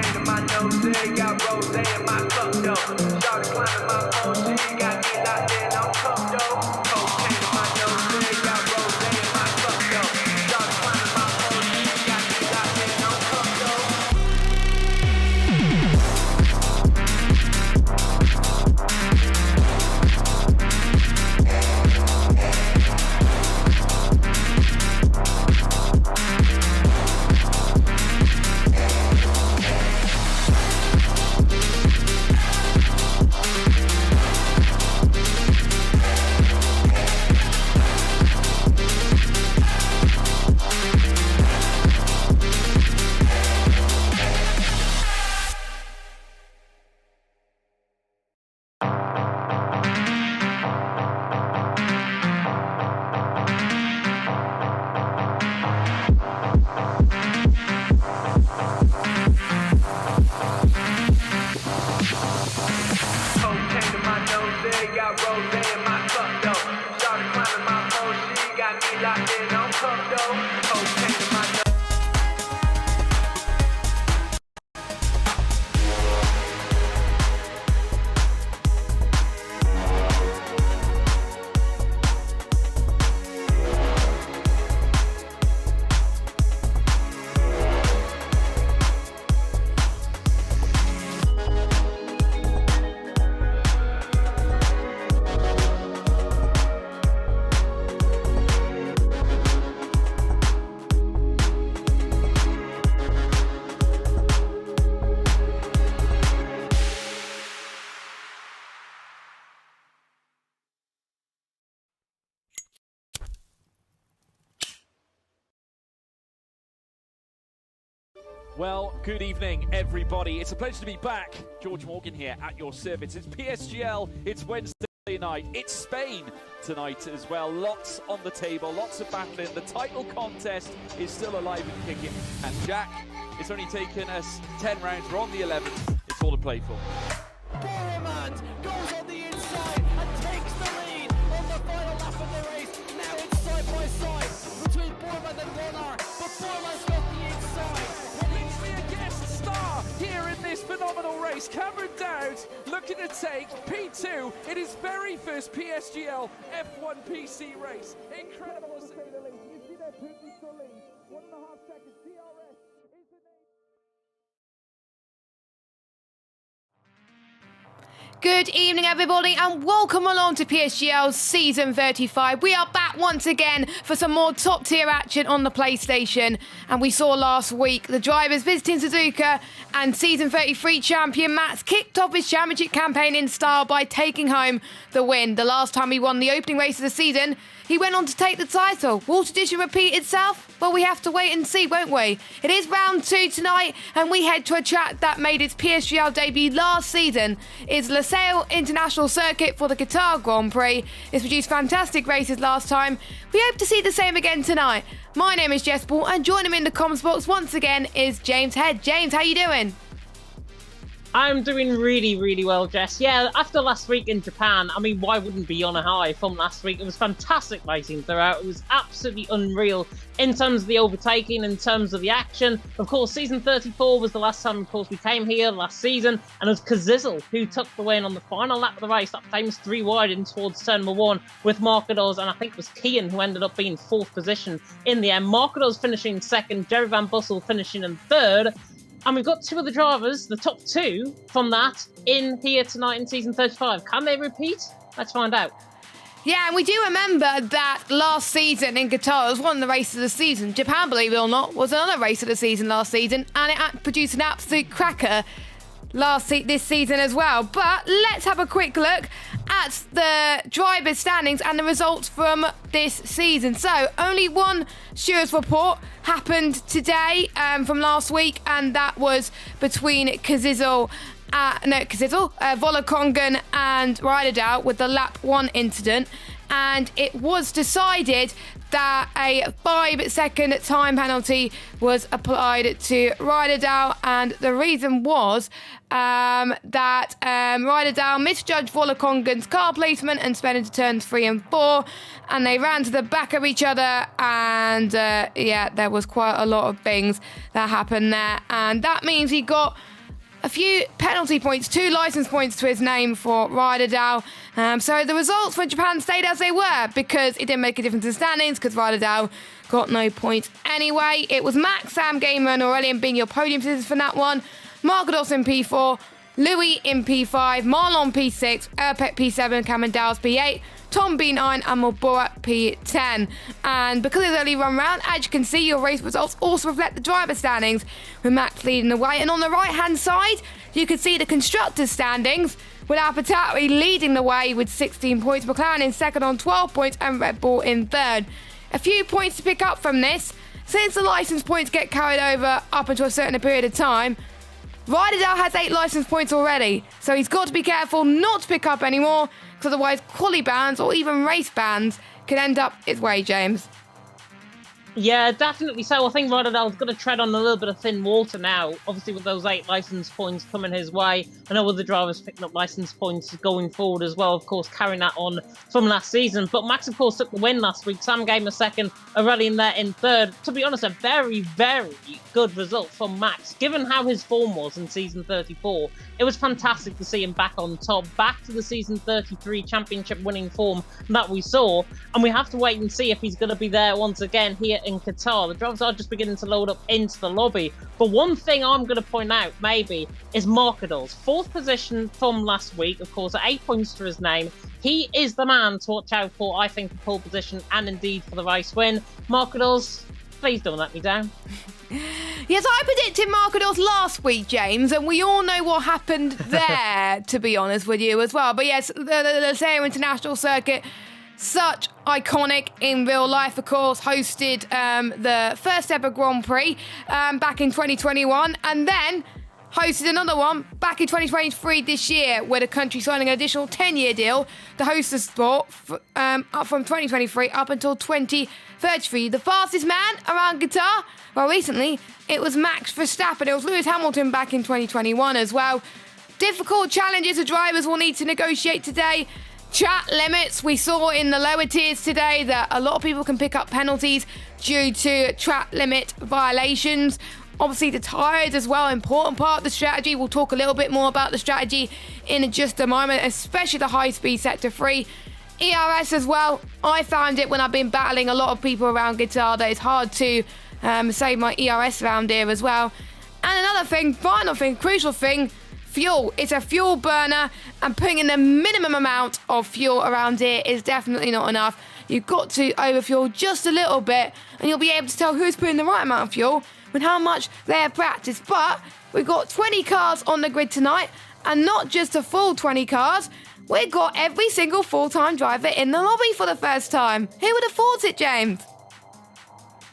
Cocaine in my nose, yeah, got rose in my cup, though. Started climbing my own shit, got me locked in on cup, though. Cocaine in my nose, yeah, got rose in my cup, though. Started climbing my own shit, got me locked in on cup, though. Cocaine in my nose, yeah, got rose in my cup, though. Started climbing my own shit, got me locked in on cup, though. Cocaine in my nose. Well, good evening, everybody. It's a pleasure to be back. George Morgan here at your service. It's PSGL. It's Wednesday night. It's Spain tonight as well. Lots on the table, lots of battling. The title contest is still alive and kicking. And Jack, it's only taken us 10 rounds. We're on the 11th. It's all to play for. Boromant goes on the inside and takes the lead on the final lap of the race. Now it's side by side between Boromant and Warner, but Boromant's got the inside. Be a guest star here in this phenomenal race. Cameron Dowd looking to take P2 in his very first PSGL F1 PC race. Incredible to say the least. You see that Putin to lead. 1.5 seconds. DRS is the name. Good evening, everybody, and welcome along to PSGL Season 35. We are back once again for some more top-tier action on the PlayStation. And we saw last week the drivers visiting Suzuka, and Season 33 champion Mats kicked off his championship campaign in style by taking home the win. The last time he won the opening race of the season, he went on to take the title. Will tradition repeat itself? Well, we have to wait and see, won't we? It is round 2 tonight, and we head to a track that made its PSGL debut last season. It's Losail International Circuit for the Qatar Grand Prix. It's produced fantastic races last time. We hope to see the same again tonight. My name is Jess Ball, and joining me in the comms box once again is James Head. James, how you doing? I'm doing really well, Jess. Yeah, after last week in Japan, I mean, why wouldn't be on a high from last week? It was fantastic racing throughout. It was absolutely unreal in terms of the overtaking, in terms of the action. Of course, season 34 was the last time, of course, we came here last season, and it was Kazizel who took the win on the final lap of the race, that famous 3 wide in towards turn number 1 with Marcados, and I think it was Kian who ended up being 4th position in the end. Marcados finishing 2nd, Jerry Van Bussel finishing in 3rd. And we've got 2 of the drivers, the top 2 from that, in here tonight in Season 35. Can they repeat? Let's find out. Yeah, and we do remember that last season in Qatar was one of the races of the season. Japan, believe it or not, was another race of the season last season, and it produced an absolute cracker this season as well. But let's have a quick look at the drivers' standings and the results from this season. So only one Stewards report happened today from last week, and that was between Volakongan and Ryderdale with the lap 1 incident, and it was decided that a 5-second time penalty was applied to Ryderdale, and the reason was that Ryderdale misjudged Volakongan's car placement and sped into turns 3 and 4, and they ran to the back of each other, and yeah, there was quite a lot of things that happened there, and that means he got a few penalty points, 2 licence points to his name for Ryderdale. So the results for Japan stayed as they were because it didn't make a difference in standings because Ryderdale got no points anyway. It was Max, Sam Gamer and Aurelian being your podium citizens for that one. Margados in P4, Louis in P5, Marlon P6, Erpek P7, Cameron Dowles P8, Tom B9 and Mulbora P10. And because it's only one round, as you can see, your race results also reflect the driver standings, with Max leading the way. And on the right-hand side, you can see the constructors' standings, with AlphaTauri leading the way with 16 points, McLaren in second on 12 points, and Red Bull in third. A few points to pick up from this. Since the licence points get carried over up until a certain period of time, Ryderdale has 8 licence points already, so he's got to be careful not to pick up any more, because otherwise quali bans or even race bans could end up his way, James. Yeah, definitely so. I think Ryderdale's going to tread on a little bit of thin water now, obviously with those 8 licence points coming his way. I know other drivers picking up licence points going forward as well, of course, carrying that on from last season. But Max, of course, took the win last week. Sam Gamer second, Aurelian there in third. To be honest, a very, very good result from Max. Given how his form was in season 34, it was fantastic to see him back on top, back to the season 33 championship winning form that we saw. And we have to wait and see if he's going to be there once again here in Qatar. The drivers are just beginning to load up into the lobby. But one thing I'm going to point out, maybe, is Markador's 4th position from last week, of course, at 8 points to his name. He is the man to watch out for, I think, for pole position and indeed for the race win. Markador's, please don't let me down. Yes, I predicted Markador's last week, James, and we all know what happened there, to be honest with you as well. But yes, the Leclerc International Circuit, such iconic in real life, of course, hosted the first ever Grand Prix back in 2021, and then hosted another one back in 2023 this year, where the country signing an additional 10-year deal to host the sport up from 2023 up until 2033. The fastest man around Qatar, well, recently it was Max Verstappen. It was Lewis Hamilton back in 2021 as well. Difficult challenges the drivers will need to negotiate today. Chat limits, we saw in the lower tiers today that a lot of people can pick up penalties due to track limit violations. Obviously the tyres as well, important part of the strategy. We'll talk a little bit more about the strategy in just a moment, especially the high speed sector 3. ERS as well, I found it when I've been battling a lot of people around Qatar that it's hard to save my ERS around here as well. And another thing, final thing, crucial thing, fuel. It's a fuel burner, and putting in the minimum amount of fuel around here is definitely not enough. You've got to overfuel just a little bit, and you'll be able to tell who's putting the right amount of fuel with how much they have practiced. But we've got 20 cars on the grid tonight, and not just a full 20 cars. We've got every single full-time driver in the lobby for the first time. Who would have thought it, James?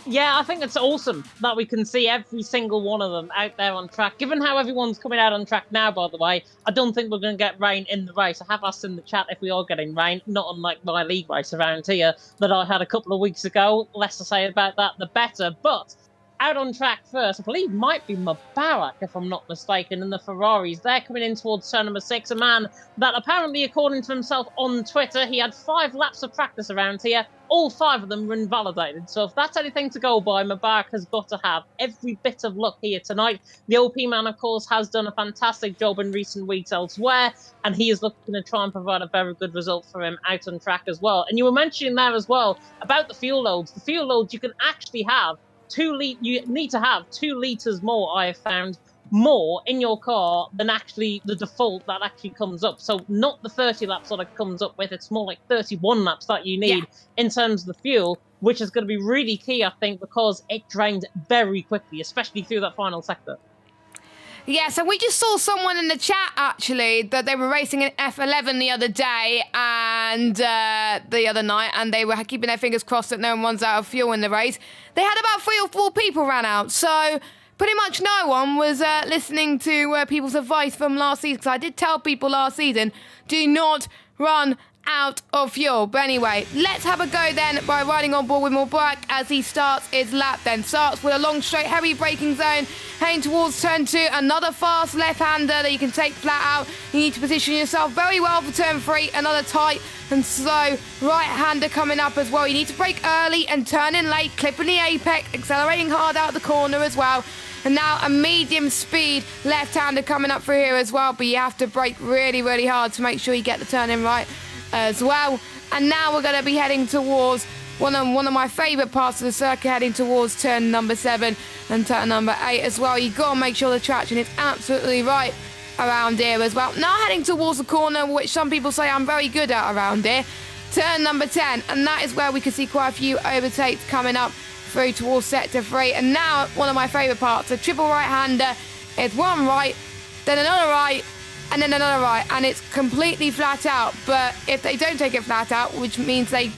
Yeah, I think it's awesome that we can see every single one of them out there on track. Given how everyone's coming out on track now, by the way, I don't think we're going to get rain in the race. I have asked in the chat if we are getting rain, not unlike my league race around here that I had a couple of weeks ago. Less to say about that, the better. But out on track first, I believe might be Mubarak, if I'm not mistaken, and the Ferraris. They're coming in towards turn number 6, a man that apparently, according to himself on Twitter, he had 5 laps of practice around here. All 5 of them were invalidated. So if that's anything to go by, Mubarak has got to have every bit of luck here tonight. The OP man, of course, has done a fantastic job in recent weeks elsewhere, and he is looking to try and provide a very good result for him out on track as well. And you were mentioning there as well about the fuel loads. The fuel loads, you can actually have you need to have 2 litres more, I have found, more in your car than actually the default that actually comes up. So not the 30 laps that it comes up with, it's more like 31 laps that you need in terms of the fuel, which is going to be really key, I think, because it drained very quickly, especially through that final sector. Yeah, so we just saw someone in the chat, actually, that they were racing in F11 the other day and the other night, and they were keeping their fingers crossed that no one runs out of fuel in the race. They had about 3 or 4 people ran out, so pretty much no one was listening to people's advice from last season, because I did tell people last season, do not run out of fuel. But anyway, let's have a go then by riding on board with Mubarak as he starts his lap then. Starts with a long straight, heavy braking zone, heading towards turn 2. Another fast left-hander that you can take flat out. You need to position yourself very well for turn 3. Another tight and slow right-hander coming up as well. You need to brake early and turn in late, clipping the apex, accelerating hard out the corner as well. And now a medium speed left-hander coming up through here as well, but you have to brake really, really hard to make sure you get the turn in right as well. And now we're going to be heading towards one of my favourite parts of the circuit, heading towards turn number 7 and turn number 8 as well. You've got to make sure the traction is absolutely right around here as well. Now heading towards the corner, which some people say I'm very good at around here. Turn number 10, and that is where we can see quite a few overtakes coming up through towards sector 3. And now one of my favourite parts, a triple right-hander. It's one right, then another right, and then another right, and it's completely flat out. But if they don't take it flat out, which means they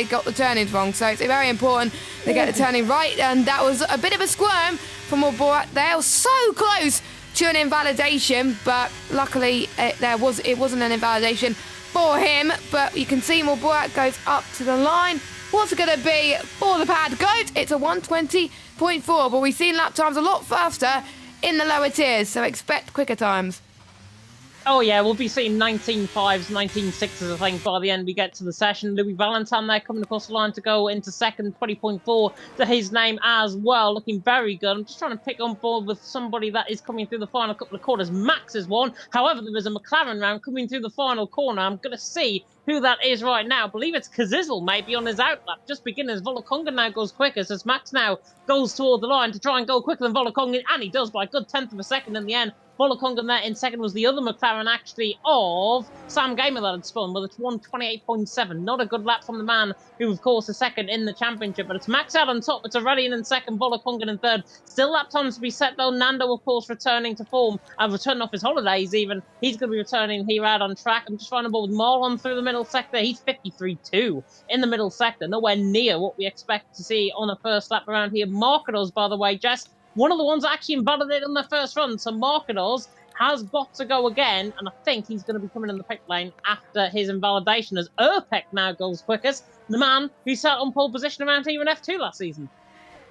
got the turnings wrong, so it's very important they get the turning right. And that was a bit of a squirm from Mubarak. They were so close to an invalidation, but luckily it wasn't an invalidation for him. But you can see Mubarak goes up to the line. What's it going to be for the pad goat? It's a 1:20.4, but we've seen lap times a lot faster in the lower tiers, so expect quicker times. Oh yeah, we'll be seeing 19.5s, 19.6s, I think, by the end we get to the session. Louis Valentin there coming across the line to go into second, 20.4 to his name as well, looking very good. I'm just trying to pick on board with somebody that is coming through the final couple of quarters. Max is one. However, there is a McLaren round coming through the final corner. I'm going to see who that is right now. I believe it's Kazizel maybe on his outlap. Just beginning as Volokonga now goes quicker, as Max now goes toward the line to try and go quicker than Volokonga, and he does by a good 1/10 of a second in the end. Volokonga there in second was the other McLaren, actually, of Sam Gamer that had spun, but it's 1:28.7. Not a good lap from the man who, of course, is second in the championship, but it's Max out on top. It's Aurelian in second, Volokonga in third. Still lap times to be set, though. Nando, of course, returning to form and returning off his holidays, even. He's going to be returning here out on track. I'm just trying to ball with Marlon through the middle sector. He's 53.2 in the middle sector. Nowhere near what we expect to see on a first lap around here. Markedos, by the way, Jess, one of the ones that actually invalidated on their first run. So Markedos has got to go again, and I think he's going to be coming in the pit lane after his invalidation, as Erpek now goes quickest, the man who sat on pole position around here in F2 last season.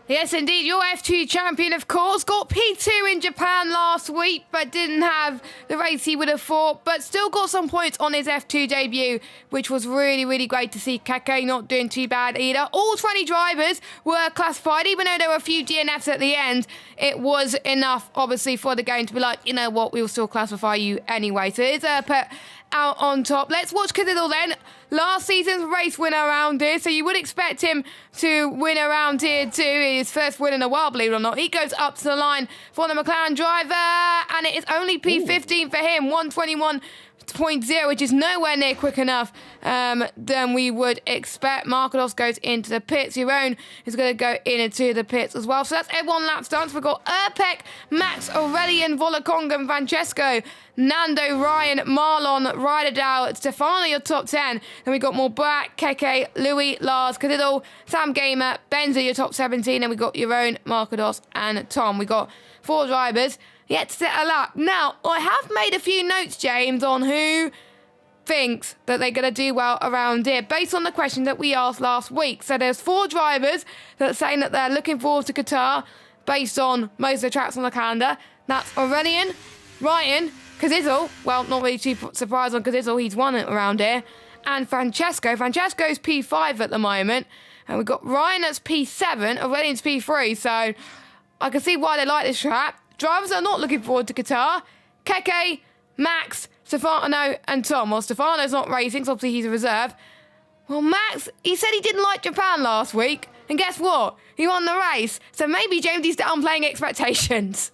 Yes, indeed. Your F2 champion, of course, got P2 in Japan last week, but didn't have the race he would have thought, but still got some points on his F2 debut, which was really, really great to see. Keke not doing too bad either. All 20 drivers were classified, even though there were a few DNFs at the end. It was enough, obviously, for the game to be like, you know what, we'll still classify you anyway. So it's put out on top. Let's watch Kazizel then. Last season's race winner around here, so you would expect him to win around here too. His first win in a while, believe it or not. He goes up to the line for the McLaren driver, and it is only P15 for him, 1:21.0, which is nowhere near quick enough than we would expect. Markedos goes into the pits. Jeroen is going to go into the pits as well. So that's everyone lap stance. We've got Erpek, Max, Aurelian, Volokonga, and Francesco, Nando, Ryan, Marlon, Ryderdale, Stefano, your top 10. Then we got Mubarak, Keke, Louis, Lars, Kazizel, Sam Gamer, Benza, your top 17. Then we got Jeroen, Markedos, and Tom. We got 4 drivers yet to set a lap. Now, I have made a few notes, James, on who thinks that they're going to do well around here based on the question that we asked last week. So there's 4 drivers that are saying that they're looking forward to Qatar based on most of the tracks on the calendar. That's Aurelian, Ryan, Kazizel, well, not really too surprised on Kazizel, he's won it around here, and Francesco. Francesco's P5 at the moment, and we've got Ryan that's P7, Aurelian's P3, so I can see why they like this track. Drivers are not looking forward to Qatar. Keke, Max, Stefano, and Tom. Well, Stefano's not racing, so obviously he's a reserve. Well, Max, he said he didn't like Japan last week, and guess what? He won the race, so maybe James is downplaying expectations.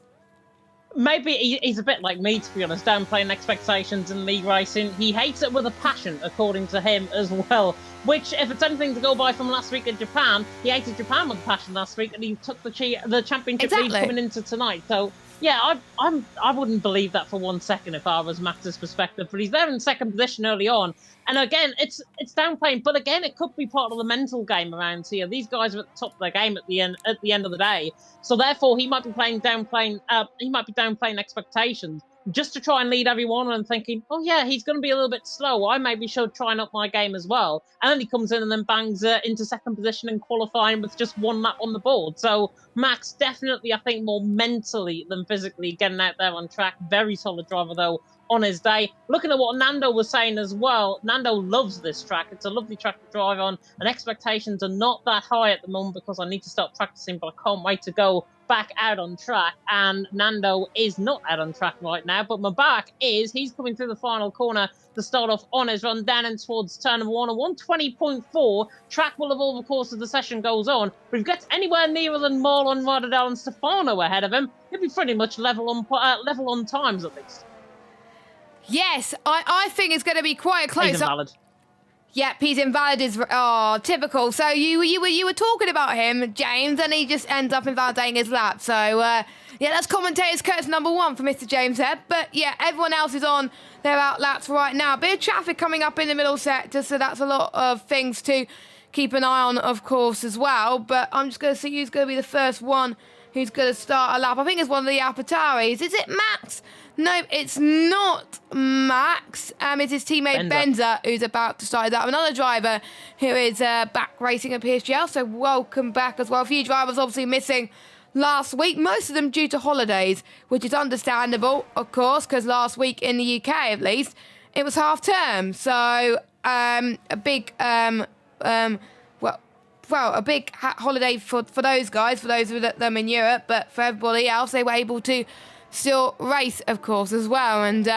Maybe he's a bit like me, to be honest, downplaying expectations in league racing. He hates it with a passion, according to him as well. Which, if it's anything to go by from last week in Japan, he hated Japan with a passion last week, and he took the championship lead coming into tonight. So, yeah, I wouldn't believe that for 1 second if I was Max's perspective. But he's there in second position early on, and again, it's downplaying. But again, it could be part of the mental game around here. These guys are at the top of their game at the end of the day. So therefore, he might be downplaying expectations. just to try and lead everyone, and thinking, oh yeah, he's going to be a little bit slow. I maybe should try and up my game as well. And then he comes in and then bangs into second position in qualifying with just one lap on the board. So Max definitely, I think, more mentally than physically getting out there on track. Very solid driver though on his day. Looking at what Nando was saying as well, Nando loves this track. It's a lovely track to drive on, and expectations are not that high at the moment because I need to start practicing, but I can't wait to go back out on track. And Nando is not out on track right now, but Mabak is. He's coming through the final corner to start off on his run down and towards turn number 1, a 120.4. Track will evolve, of course, as the session goes on. But if he gets anywhere nearer than Marlon, Rodadell and Stefano ahead of him, he'll be pretty much level on times at least. Yes, I think it's going to be quite close. He's invalid. Yep, he's invalid is typical. So you were talking about him, James, and he just ends up invalidating his lap. So yeah, that's commentator's curse number 1 for Mr. James Head. But yeah, everyone else is on their out laps right now. Bit of traffic coming up in the middle sector, so that's a lot of things to keep an eye on, of course, as well. But I'm just going to see who's going to be the first one who's going to start a lap. I think it's one of the Apataris. Is it Max? No, it's not Max. It's his teammate Benza who's about to start his lap. Another driver who is back racing at PSGL, so welcome back as well. A few drivers obviously missing last week, most of them due to holidays, which is understandable, of course, because last week in the UK, at least, it was half term. So a big a big holiday for those guys, for those of them in Europe, but for everybody else, they were able to still race, of course, as well. And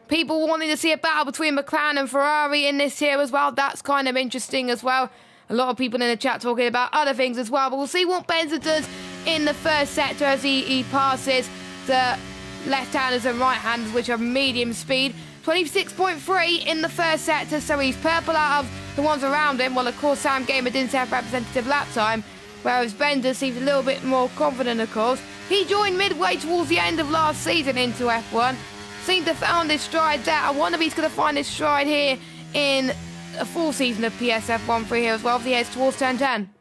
people wanting to see a battle between McLaren and Ferrari in this here as well. That's kind of interesting as well. A lot of people in the chat talking about other things as well, but we'll see what Benza does in the first sector as he passes the left-handers and right-handers, which are medium speed. 26.3 in the first sector, so he's purple out of the ones around him. Well, of course, Sam Gamer didn't have representative lap time, whereas Bender seems a little bit more confident, of course. He joined midway towards the end of last season into F1. Seemed to have found his stride there. I wonder if he's going to find his stride here in a full season of PSF 1-3 here as well, if he heads towards turn 10.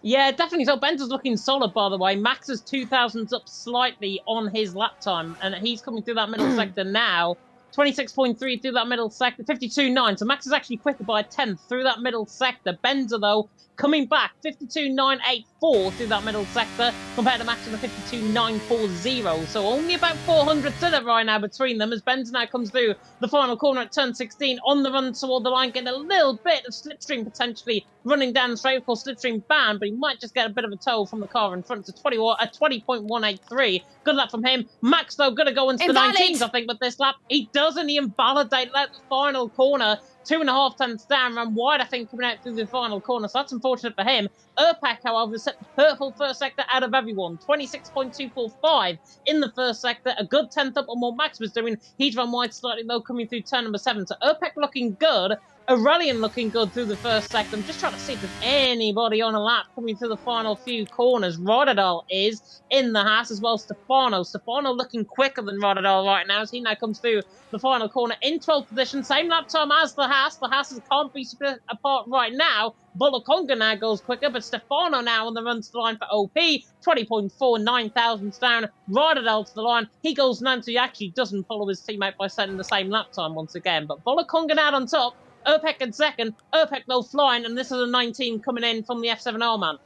Yeah, definitely. So Benza's looking solid, by the way. Max is 2,000s up slightly on his lap time, and he's coming through that middle sector now. 26.3 through that middle sector, 52.9. So Max is actually quicker by a 10th through that middle sector. Benza, though, coming back, 52.984 through that middle sector, compared to Max with a 52.940. So only about 400 to it right now between them, as Benza now comes through the final corner at turn 16, on the run toward the line, getting a little bit of slipstream potentially running down the straight. Of course, slipstream banned, but he might just get a bit of a tow from the car in front to 20.183. Good lap from him. Max, though, going to go into the 19s, I think, but this lap, he doesn't. He invalidated at the final corner. 2.5 tenths down, ran wide, I think, coming out through the final corner, so that's unfortunate for him. Urpak, however, set the purple first sector out of everyone. 26.245 in the first sector, a good 10th up on what Max was doing. He's run wide slightly low, coming through turn number 7. So Urpak looking good. Aurelian looking good through the first sector. I'm just trying to see if there's anybody on a lap coming through the final few corners. Rodadell is in the Haas as well. Stefano looking quicker than Rodadell right now as he now comes through the final corner in 12th position. Same lap time as the Haas. The Haas can't be split apart right now. Bulaconga now goes quicker, but Stefano now on the run to the line for OP. 20.4, 9,000 down. Rodadell to the line. He goes now, so he actually doesn't follow his teammate by setting the same lap time once again. But Bulaconga out on top. Urpak in second. Urpak though flying, and this is a 19 coming in from the F7R man.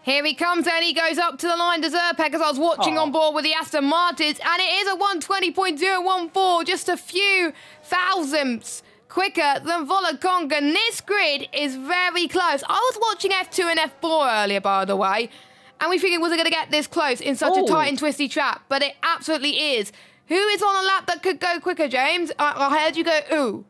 Here he comes, and he goes up to the line, does Urpak, as I was watching on board with the Aston Martins, and it is a 120.014, just a few thousandths quicker than Volakonga. And this grid is very close. I was watching F2 and F4 earlier, by the way, and we figured, was it going to get this close in such a tight and twisty track? But it absolutely is. Who is on a lap that could go quicker, James? I heard you go, ooh.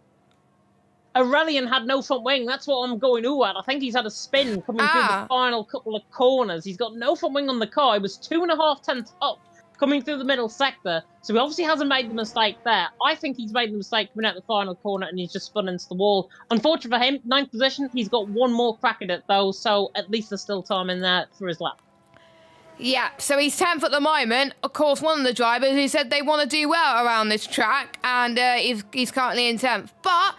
Aurelian had no front wing. That's what I'm going ooh at. I think he's had a spin coming through the final couple of corners. He's got no front wing on the car. He was 2.5 tenths up coming through the middle sector. So he obviously hasn't made the mistake there. I think he's made the mistake coming out the final corner and he's just spun into the wall. Unfortunate for him, 9th position. He's got one more crack at it though. So at least there's still time in there for his lap. Yeah, so he's 10th at the moment. Of course, one of the drivers who said they want to do well around this track, and he's currently in 10th. But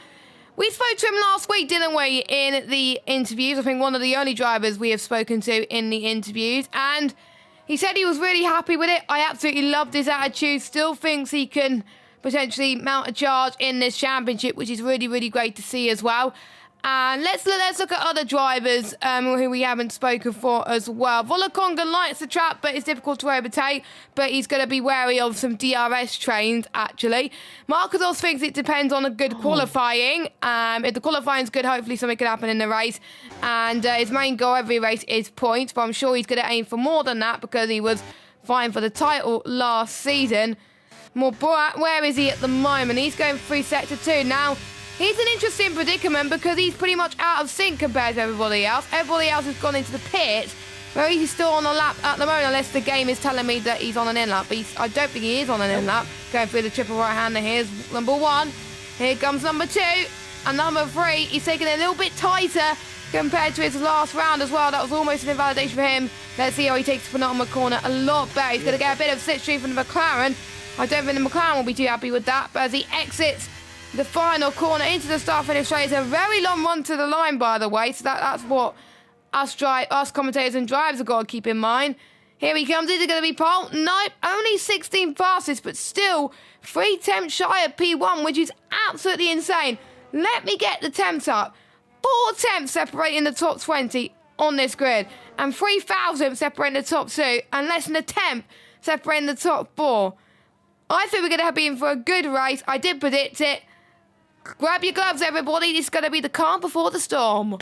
we spoke to him last week, didn't we, in the interviews? I think one of the only drivers we have spoken to in the interviews. And He said he was really happy with it. I absolutely loved his attitude. Still thinks he can potentially mount a charge in this championship, which is really, really great to see as well. And let's look at other drivers who we haven't spoken for as well. Volakonga likes the track, but it's difficult to overtake. But he's going to be wary of some DRS trains, actually. Marcos thinks it depends on a good qualifying. If the qualifying's good, hopefully something could happen in the race. And his main goal every race is points. But I'm sure he's going to aim for more than that because he was vying for the title last season. Borat, where is he at the moment? He's going through Sector 2 now. He's an interesting predicament because he's pretty much out of sync compared to everybody else. Everybody else has gone into the pit, where he's still on a lap at the moment, unless the game is telling me that he's on an in-lap. But I don't think he is on an in-lap. Going through the triple right-hander. Here's number 1. Here comes number 2. And number 3, he's taking it a little bit tighter compared to his last round as well. That was almost an invalidation for him. Let's see how he takes the penultimate corner a lot better. He's going to get a bit of slipstream from the McLaren. I don't think the McLaren will be too happy with that. But as he exits the final corner into the start-finish straight, it's a very long run to the line, by the way. So that's what us commentators and drivers have got to keep in mind. Here he comes. Is it going to be pole? Nope. Only 16 fastest, but still 3 tenths shy of P1, which is absolutely insane. Let me get the temps up. 4 tenths separating the top 20 on this grid, and 3 thousandths separating the top 2, and less than a tenth separating the top 4. I think we're going to be in for a good race. I did predict it. Grab your gloves, everybody. It's going to be the calm before the storm.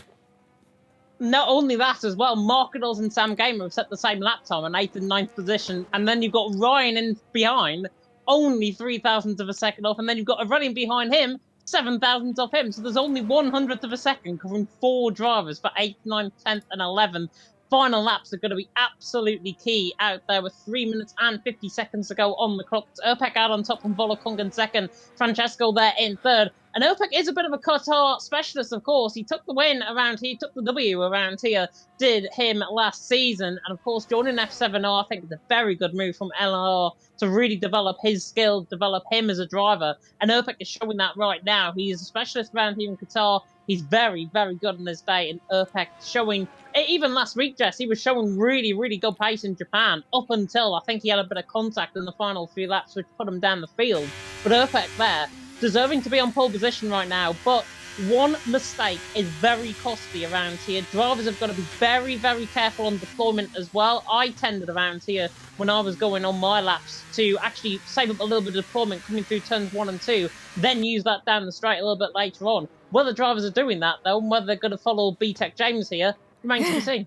Not only that as well, Markadors and Sam Gamer have set the same lap time, an 8th and 9th position. And then you've got Ryan in behind, only 3 thousandths of a second off. And then you've got a running behind him, 7 thousandths off him. So there's only 100th of a second covering 4 drivers for 8th, 9th, 10th and 11th. Final laps are going to be absolutely key out there with 3 minutes and 50 seconds to go on the clock. It's Erpek out on top from Volakonga in second, Francesco there in third. And Erpek is a bit of a Qatar specialist, of course. He took the win around here, took the W around here, did him last season. And of course, joining F7R, I think, is a very good move from LR to really develop his skill, develop him as a driver. And Erpek is showing that right now. He is a specialist around here in Qatar. He's very, very good on his day. And Erpek showing, even last week, Jess, he was showing really, really good pace in Japan up until I think he had a bit of contact in the final few laps, which put him down the field. But Erpek there, deserving to be on pole position right now, but one mistake is very costly around here. Drivers have got to be very, very careful on deployment as well. I tended around here when I was going on my laps to actually save up a little bit of deployment coming through turns 1 and 2, then use that down the straight a little bit later on. Whether drivers are doing that, though, and whether they're going to follow B-Tech James here, remains to be seen.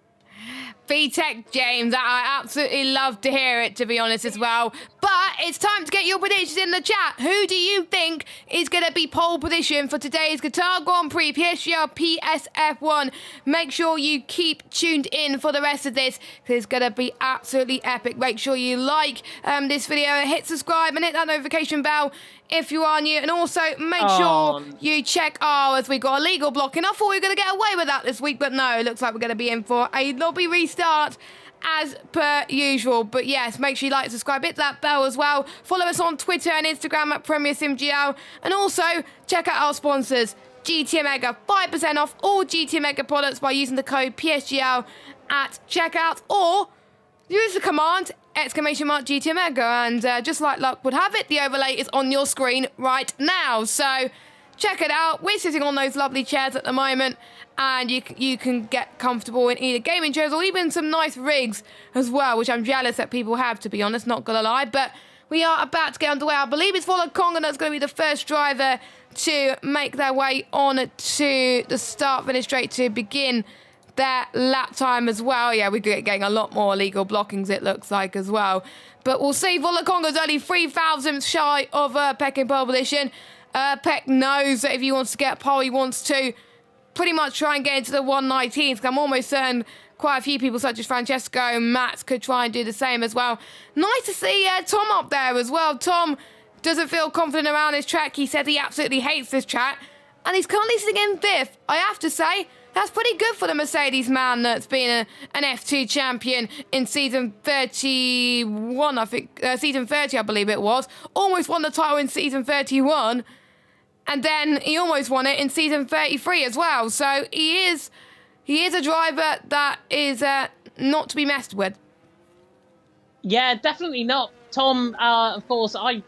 B-Tech James, I absolutely love to hear it, to be honest, as well. But it's time to get your predictions in the chat. Who do you think is going to be pole position for today's Qatar Grand Prix PSGL PSF1? Make sure you keep tuned in for the rest of this, because it's going to be absolutely epic. Make sure you like this video, hit subscribe and hit that notification bell if you are new, and also make sure you check as we got a legal blocking. I thought we were going to get away with that this week, but no, it looks like we're going to be in for a lobby restart as per usual. But yes, make sure you like, subscribe, hit that bell as well. Follow us on Twitter and Instagram at PremierSimGL, and also check out our sponsors, GT Mega, 5% off all GT Mega products by using the code PSGL at checkout, or use the command !GT Mega, and just like luck would have it, the overlay is on your screen right now. So check it out. We're sitting on those lovely chairs at the moment, and you can get comfortable in either gaming chairs or even some nice rigs as well, which I'm jealous that people have, to be honest, not gonna lie. But we are about to get underway. I believe it's Volakonga that's going to be the first driver to make their way on to the start-finish straight to begin their lap time as well. Yeah, we're getting a lot more illegal blockings, it looks like, as well. But we'll see. Volakonga's only 3 thousandths shy of Peck in pole position. Peck knows that if he wants to get pole, he wants to pretty much try and get into the 119s. I'm almost certain quite a few people, such as Francesco and Matt, could try and do the same as well. Nice to see Tom up there as well. Tom doesn't feel confident around this track. He said he absolutely hates this track, and he's currently sitting in 5th. I have to say, that's pretty good for the Mercedes man that's been an F2 champion in season 31, I think. Season 30, I believe it was. Almost won the title in season 31. And then he almost won it in season 33 as well. So he is a driver that is not to be messed with. Yeah, definitely not. Tom, of course, I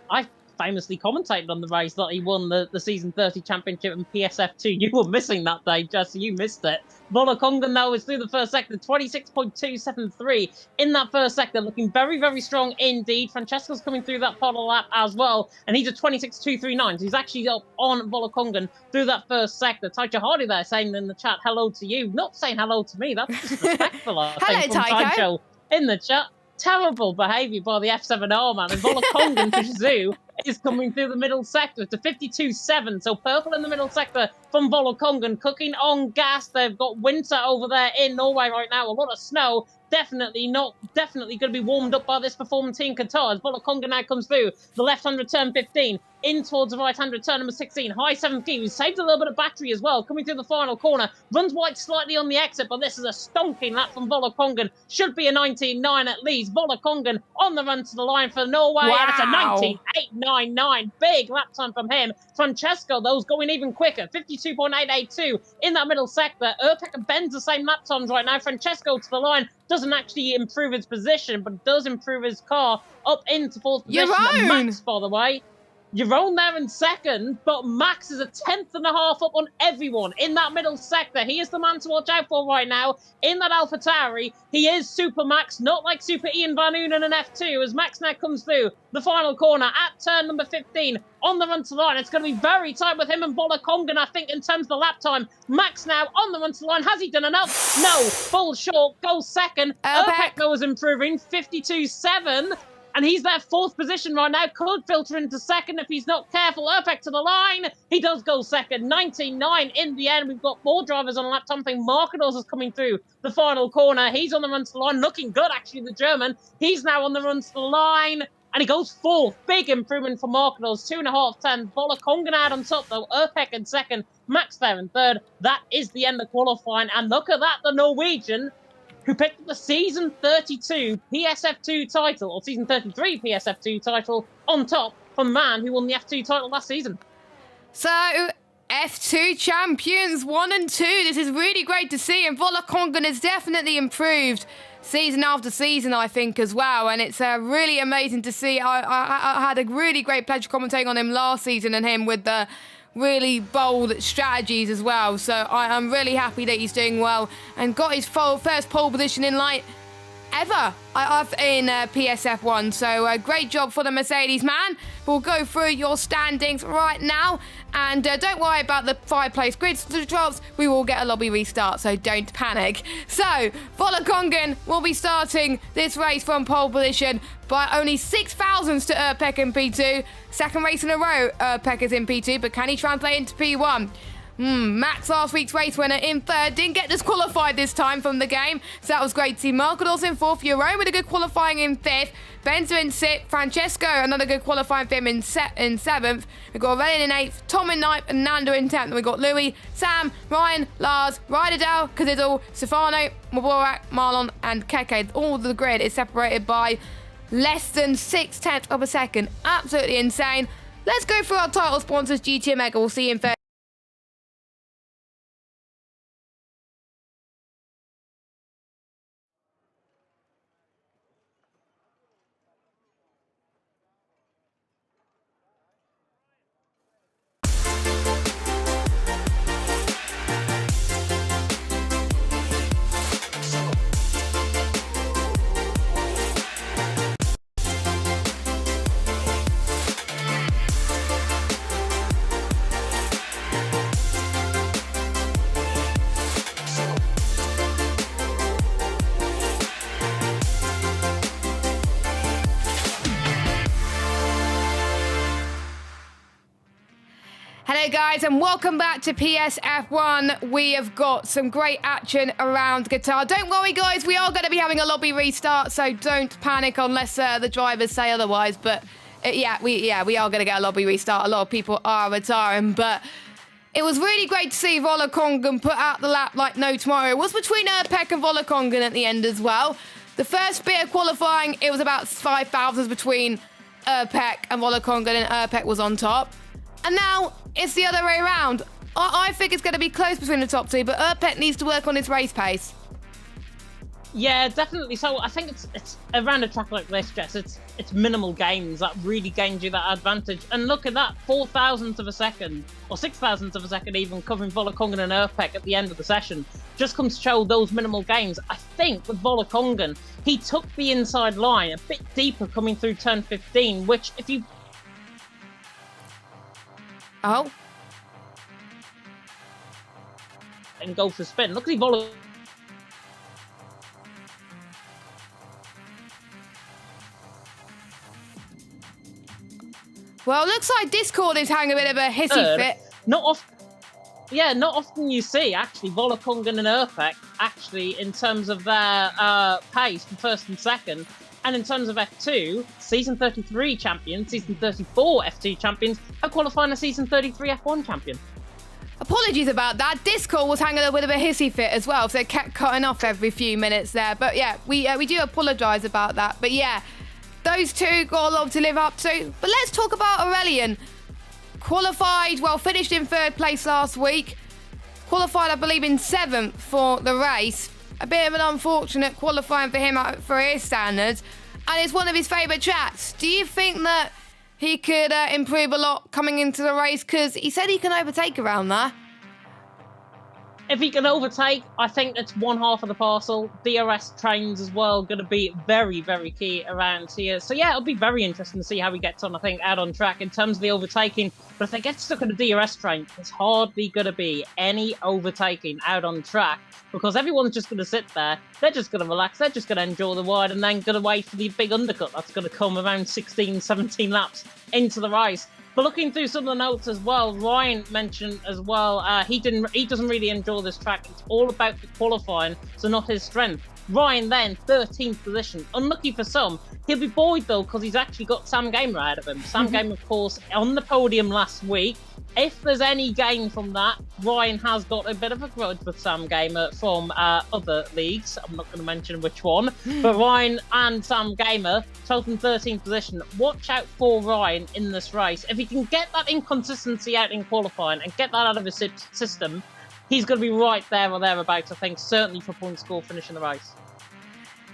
famously commentated on the race that he won the Season 30 Championship in PSF2. You were missing that day, Jesse. You missed it. Volakongan, though, is through the first sector, 26.273 in that first sector, looking very, very strong indeed. Francesco's coming through that pod lap as well, and he's at 26.239, so he's actually up on Volakongan through that first sector. Taika Hardy there saying in the chat, hello to you. Not saying hello to me. That's disrespectful, I think, from Taika in the chat. Terrible behaviour by the F7R man. And Volakongan to Zoo is coming through the middle sector to 52.7. So purple in the middle sector from Volakongan, cooking on gas. They've got winter over there in Norway right now. A lot of snow. Definitely going to be warmed up by this performance team Qatar. As Volakongan now comes through the left-hand return 15, in towards the right-hand return number 16, high 7th gear. He's saved a little bit of battery as well, coming through the final corner. Runs wide slightly on the exit, but this is a stonking lap from Volakongan. Should be a 19.9 at least. Volakongan on the run to the line for Norway, and it's a 19.899. Big lap time from him. Francesco, those going even quicker, 52.882 in that middle sector. Urpeka bends the same lap times right now. Francesco to the line. Doesn't actually improve his position, but does improve his car up into fourth position. Max, by the way, Jeroen there in second, but Max is a 10.5 up on everyone in that middle sector. He is the man to watch out for right now in that AlphaTauri. He is Super Max, not like Super Ian Van Unen and F2, as Max now comes through the final corner at turn number 15 on the run to the line. It's going to be very tight with him and Volakongan, I think, in terms of the lap time. Max now on the run to the line. Has he done enough? No. Falls short. Goes second. Urpeka was improving. 52.7. And he's there fourth position right now. Could filter into second if he's not careful. Urpeka to the line. He does go second. 19.9 in the end. We've got more drivers on lap time. I think Markados is coming through the final corner. He's on the run to the line. Looking good, actually, the German. He's now on the run to the line. And he goes fourth. Big improvement for Markados. 2.5 10. Volakongan out on top, though. Urpeka in second. Max there in third. That is the end of qualifying. And look at that, the Norwegian, who picked up the Season 32 PSF2 title, or Season 33 PSF2 title, on top from the man who won the F2 title last season. So, F2 champions 1 and 2. This is really great to see, and Volakongan has definitely improved season after season, I think, as well, and it's really amazing to see. I had a really great pleasure commentating on him last season, and him with the really bold strategies as well. So I'm really happy that he's doing well and got his first pole position in light ever in PSF1. So great job for the Mercedes man. We'll go through your standings right now, and don't worry about the 5-place grid drops. We will get a lobby restart, so don't panic. So Volakongan will be starting this race from pole position by only 6 thousandths to Urpeka in P2. Second race in a row, Urpeka's in P2, but can he translate into P1? Max, last week's race winner, in third. Didn't get disqualified this time from the game, so that was great to see. Markados in fourth. Jeroen with a good qualifying in fifth. Benza in sixth. Francesco, another good qualifying for him in seventh. We've got Aurelian in eighth. Tom in ninth. And Nando in 10th. And we've got Louis, Sam, Ryan, Lars, Ryderdale, Kazidal, Stefano, Maborak, Marlon, and Keke. All the grid is separated by less than 0.6 of a second. Absolutely insane. Let's go through our title sponsors, GT Omega. We'll see you in third. Hello guys, and welcome back to PSF1. We have got some great action around Qatar. Don't worry guys, we are going to be having a lobby restart, so don't panic unless the drivers say otherwise. But we are going to get a lobby restart. A lot of people are retiring, but it was really great to see Volakongan put out the lap like no tomorrow. It was between Urpeka and Volakongan at the end as well. The first bit of qualifying, it was about 5 thousandths between Urpeka and Volakongan, and Urpeka was on top. And now it's the other way around. I think it's going to be close between the top two, but Urpeka needs to work on his race pace. Yeah, definitely. So I think it's around a track like this, Jess. It's minimal gains that really gains you that advantage. And look at that, 4,000th of a second, or 6,000th of a second even, covering Volakongan and Erpek at the end of the session. Just comes to show those minimal gains. I think with Volakongan, he took the inside line a bit deeper coming through turn 15, which if you... Oh. And go for spin. Look at the Well, looks like Discord is having a bit of a hissy fit. Not often you see, actually, Volakongan and Erpek, actually, in terms of their pace from first and second, and in terms of F2, Season 33 champions, Season 34 F2 champions, are qualifying a Season 33 F1 champion. Apologies about that. Discord was having a little bit of a hissy fit as well, so it kept cutting off every few minutes there. But yeah, we do apologise about that. But yeah, those two got a lot to live up to. But let's talk about Aurelian. Qualified, well, finished in third place last week. Qualified, I believe, in 7th for the race. A bit of an unfortunate qualifying for him for his standards. And it's one of his favourite tracks. Do you think that he could improve a lot coming into the race? Because he said he can overtake around there. If he can overtake, I think it's one half of the parcel. DRS trains as well, going to be very, very key around here. So yeah, it'll be very interesting to see how he gets on, I think, out on track in terms of the overtaking. But if they get stuck in a DRS train, there's hardly going to be any overtaking out on track because everyone's just going to sit there. They're just going to relax. They're just going to enjoy the ride and then going to wait for the big undercut that's going to come around 16, 17 laps into the race. But looking through some of the notes as well, Ryan mentioned as well, he doesn't really enjoy this track. It's all about the qualifying, so not his strength. Ryan then, 13th position. Unlucky for some. He'll be buoyed though, because he's actually got Sam Gamer ahead of him. Sam Gamer, of course, on the podium last week. If there's any gain from that, Ryan has got a bit of a grudge with Sam Gamer from other leagues. I'm not going to mention which one. But Ryan and Sam Gamer, 12th and 13th position. Watch out for Ryan in this race. If he can get that inconsistency out in qualifying and get that out of his system, he's going to be right there or thereabouts, I think, certainly for point score finishing the race.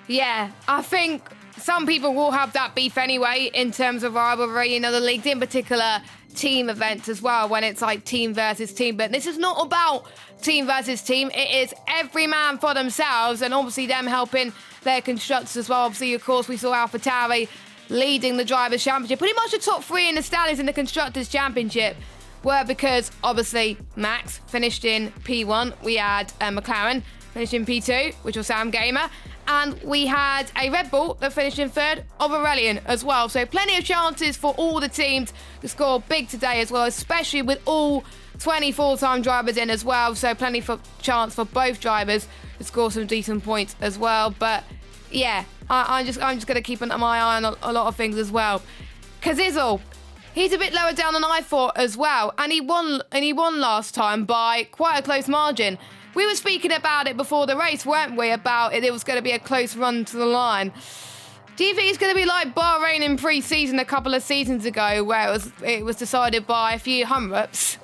Yeah, I think some people will have that beef anyway in terms of rivalry in other leagues, in particular team events as well, when it's like team versus team. But this is not about team versus team. It is every man for themselves, and obviously them helping their constructors as well. Obviously, of course, we saw AlphaTauri leading the Drivers' Championship. Pretty much the top three in the standings in the Constructors' Championship were because, obviously, Max finished in P1. We had McLaren finished in P2, which was Sam Gamer. And we had a Red Bull that finished in third of Aurelian as well. So plenty of chances for all the teams to score big today as well, especially with all 20 full-time drivers in as well. So plenty of chance for both drivers to score some decent points as well. But yeah, I'm just going to keep my eye on a lot of things as well. Kazizel, he's a bit lower down than I thought as well. And he won last time by quite a close margin. We were speaking about it before the race, weren't we? About it was going to be a close run to the line. Do you think it's going to be like Bahrain in pre-season a couple of seasons ago, where it was decided by a few hum-ups?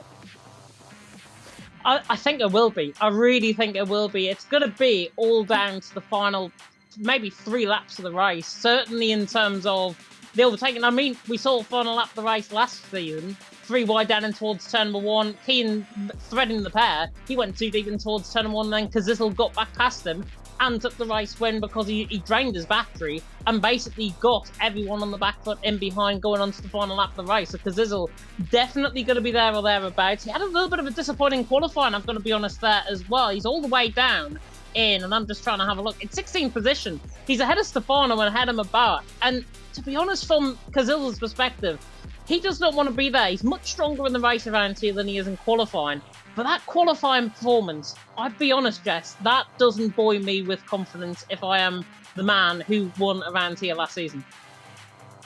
I think it will be. I really think it will be. It's going to be all down to the final, maybe 3 laps of the race. Certainly in terms of the overtaking. I mean, we saw the final lap of the race last season. 3 wide down in towards turn number 1. Keane threading the pair. He went too deep in towards turn number 1, and then Kazizel got back past him and took the race win because he drained his battery and basically got everyone on the back foot in behind going on to the final lap of the race. So Kazizel definitely going to be there or thereabouts. He had a little bit of a disappointing qualifying, I'm going to be honest, there as well. He's all the way down in, and I'm just trying to have a look. In 16th position, he's ahead of Stefano and ahead of Mabar. And to be honest, from Kazizel's perspective, he does not want to be there. He's much stronger in the race around here than he is in qualifying. But that qualifying performance, I'd be honest, Jess, that doesn't buoy me with confidence if I am the man who won around here last season.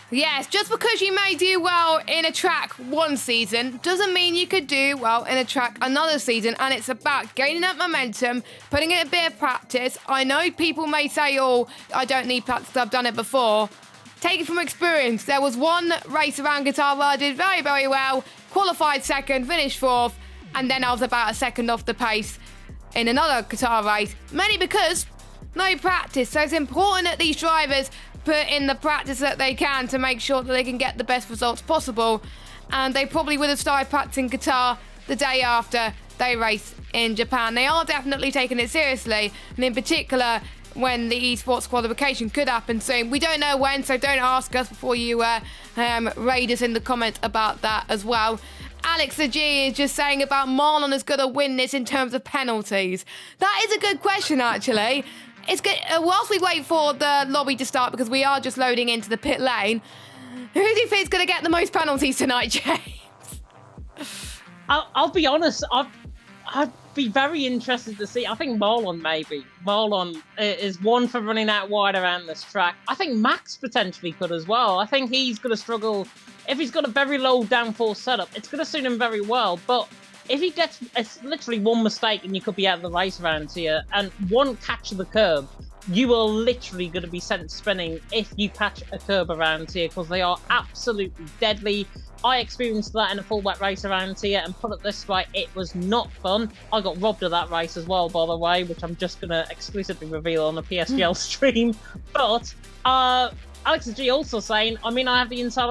Yes, just because you may do well in a track one season doesn't mean you could do well in a track another season. And it's about gaining that momentum, putting in a bit of practice. I know people may say, oh, I don't need practice, I've done it before. Take it from experience. There was one race around Qatar where I did very, very well, qualified second, finished 4th, and then I was about a second off the pace in another Qatar race, mainly because no practice. So it's important that these drivers put in the practice that they can to make sure that they can get the best results possible. And they probably would have started practicing Qatar the day after they race in Japan. They are definitely taking it seriously, and in particular when the esports qualification could happen soon. We don't know when, so don't ask us before you raid us in the comments about that as well. Alex the G is just saying about Marlon is going to win this in terms of penalties. That is a good question, actually. It's good. Whilst we wait for the lobby to start, because we are just loading into the pit lane, who do you think is going to get the most penalties tonight, James? I'll be honest, I'd be very interested to see. I think Marlon maybe. Marlon is one for running out wide around this track. I think Max potentially could as well. I think he's going to struggle. If he's got a very low downforce setup, it's going to suit him very well. But if he gets, it's literally one mistake and you could be out of the race around here. And one catch of the curb, you are literally going to be sent spinning if you catch a curb around here, because they are absolutely deadly. I experienced that in a full wet race around here, and put it this way, it was not fun. I got robbed of that race as well, by the way, which I'm just going to exclusively reveal on the PSGL stream. But Alex G also saying, I mean, I have the inside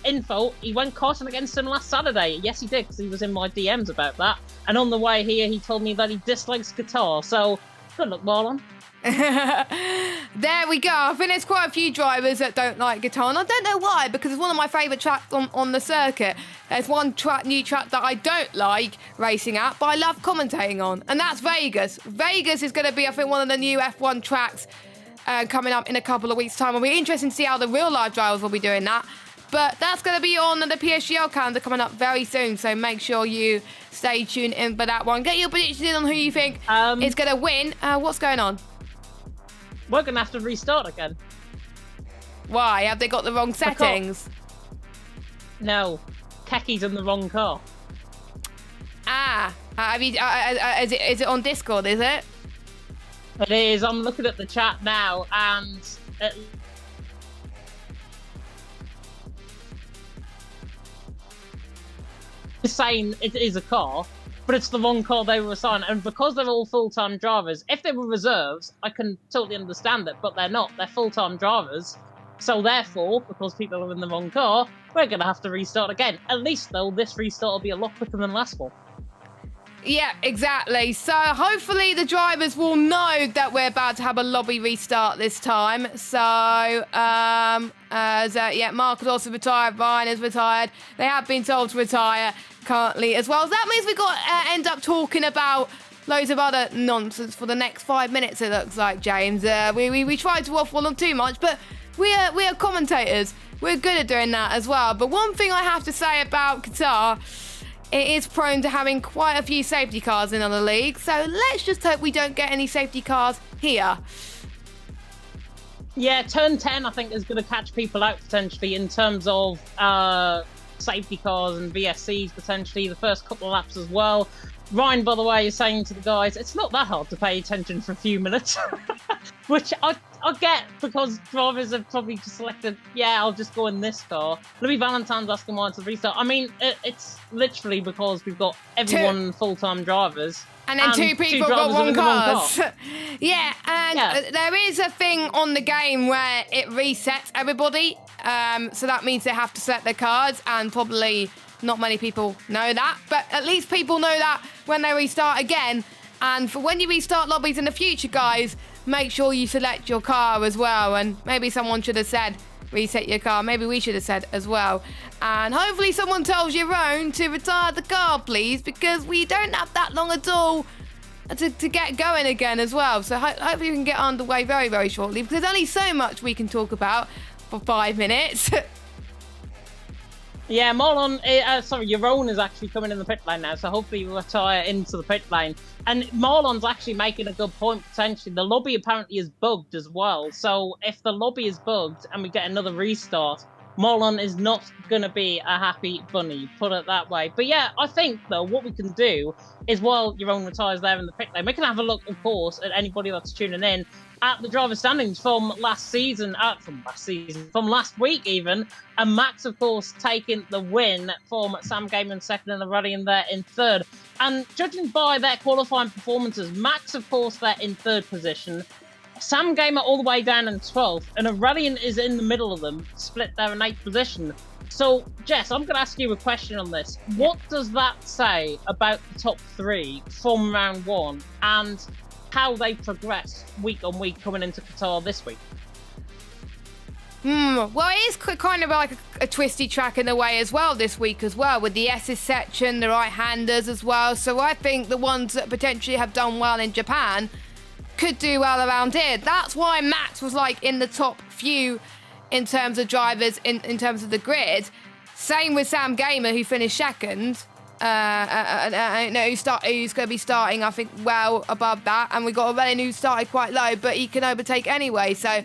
info. He went karting against him last Saturday. Yes, he did, because he was in my DMs about that. And on the way here, he told me that he dislikes Qatar. So, good luck, Marlon. There we go. I think there's quite a few drivers that don't like Qatar, and I don't know why, because it's one of my favourite tracks on the circuit. There's one new track that I don't like racing at, but I love commentating on, and that's Vegas. Vegas is going to be, I think, one of the new F1 tracks coming up in a couple of weeks' time. It'll be interesting to see how the real life drivers will be doing that. But that's going to be on the PSGL calendar coming up very soon, so make sure you stay tuned in for that one. Get your predictions in on who you think is going to win. What's going on? We're going to have to restart again. Why? Have they got the wrong settings? No. Keki's in the wrong car. Have you, is it on Discord, is it? It is. I'm looking at the chat now, and it's saying it is a car, but it's the wrong car they were assigned. And because they're all full-time drivers, if they were reserves, I can totally understand it, but they're not. They're full-time drivers. So therefore, because people are in the wrong car, we're going to have to restart again. At least, though, this restart will be a lot quicker than the last one. Yeah, exactly. So hopefully the drivers will know that we're about to have a lobby restart this time. So, Mark has also retired. Ryan has retired. They have been told to retire currently as well. So that means we've got to end up talking about loads of other nonsense for the next 5 minutes, it looks like, James. We tried to waffle on too much, but we are commentators. We're good at doing that as well. But one thing I have to say about Qatar, it is prone to having quite a few safety cars in other leagues, so let's just hope we don't get any safety cars here. Yeah, turn 10, I think, is going to catch people out potentially in terms of safety cars and VSCs potentially, the first couple of laps as well. Ryan, by the way, is saying to the guys, it's not that hard to pay attention for a few minutes, which I get, because drivers have probably just selected, I'll just go in this car. Louis Valentine's asking why it's a restart. I mean, it's literally because we've got everyone full-time drivers. And then two people got wrong cars. There is a thing on the game where it resets everybody. So that means they have to select their cars, and probably not many people know that. But at least people know that when they restart again. And for when you restart lobbies in the future, guys, make sure you select your car as well. And maybe someone should have said, reset your car. Maybe we should have said as well. And hopefully someone tells Jeroen to retire the car, please, because we don't have that long at all to get going again as well. So hopefully we can get underway very, very shortly, because there's only so much we can talk about for 5 minutes. Yeah, Jeroen is actually coming in the pit lane now, so hopefully we'll retire into the pit lane. And Marlon's actually making a good point, potentially. The lobby apparently is bugged as well, so if the lobby is bugged and we get another restart, Marlon is not going to be a happy bunny, put it that way. But yeah, I think, though, what we can do is, while Jeroen retires there in the pit lane, we can have a look, of course, at anybody that's tuning in, at the driver standings from last week even, and Max, of course, taking the win from Sam Gamer in second and Ruddy in there in third. And judging by their qualifying performances, Max, of course, they're in third position. Sam Gamer all the way down in 12th, and Aurelian is in the middle of them, split there in 8th position. So, Jess, I'm going to ask you a question on this. What does that say about the top 3 from round 1 and how they progress week on week coming into Qatar this week? Well, it is kind of like a twisty track in a way as well this week as well, with the S's section, the right-handers as well. So I think the ones that potentially have done well in Japan could do well around here. That's why Max was like in the top few in terms of drivers, in terms of the grid. Same with Sam Gamer, who finished second. Who's going to be starting, I think, well above that. And we got Aurelian who started quite low, but he can overtake anyway. So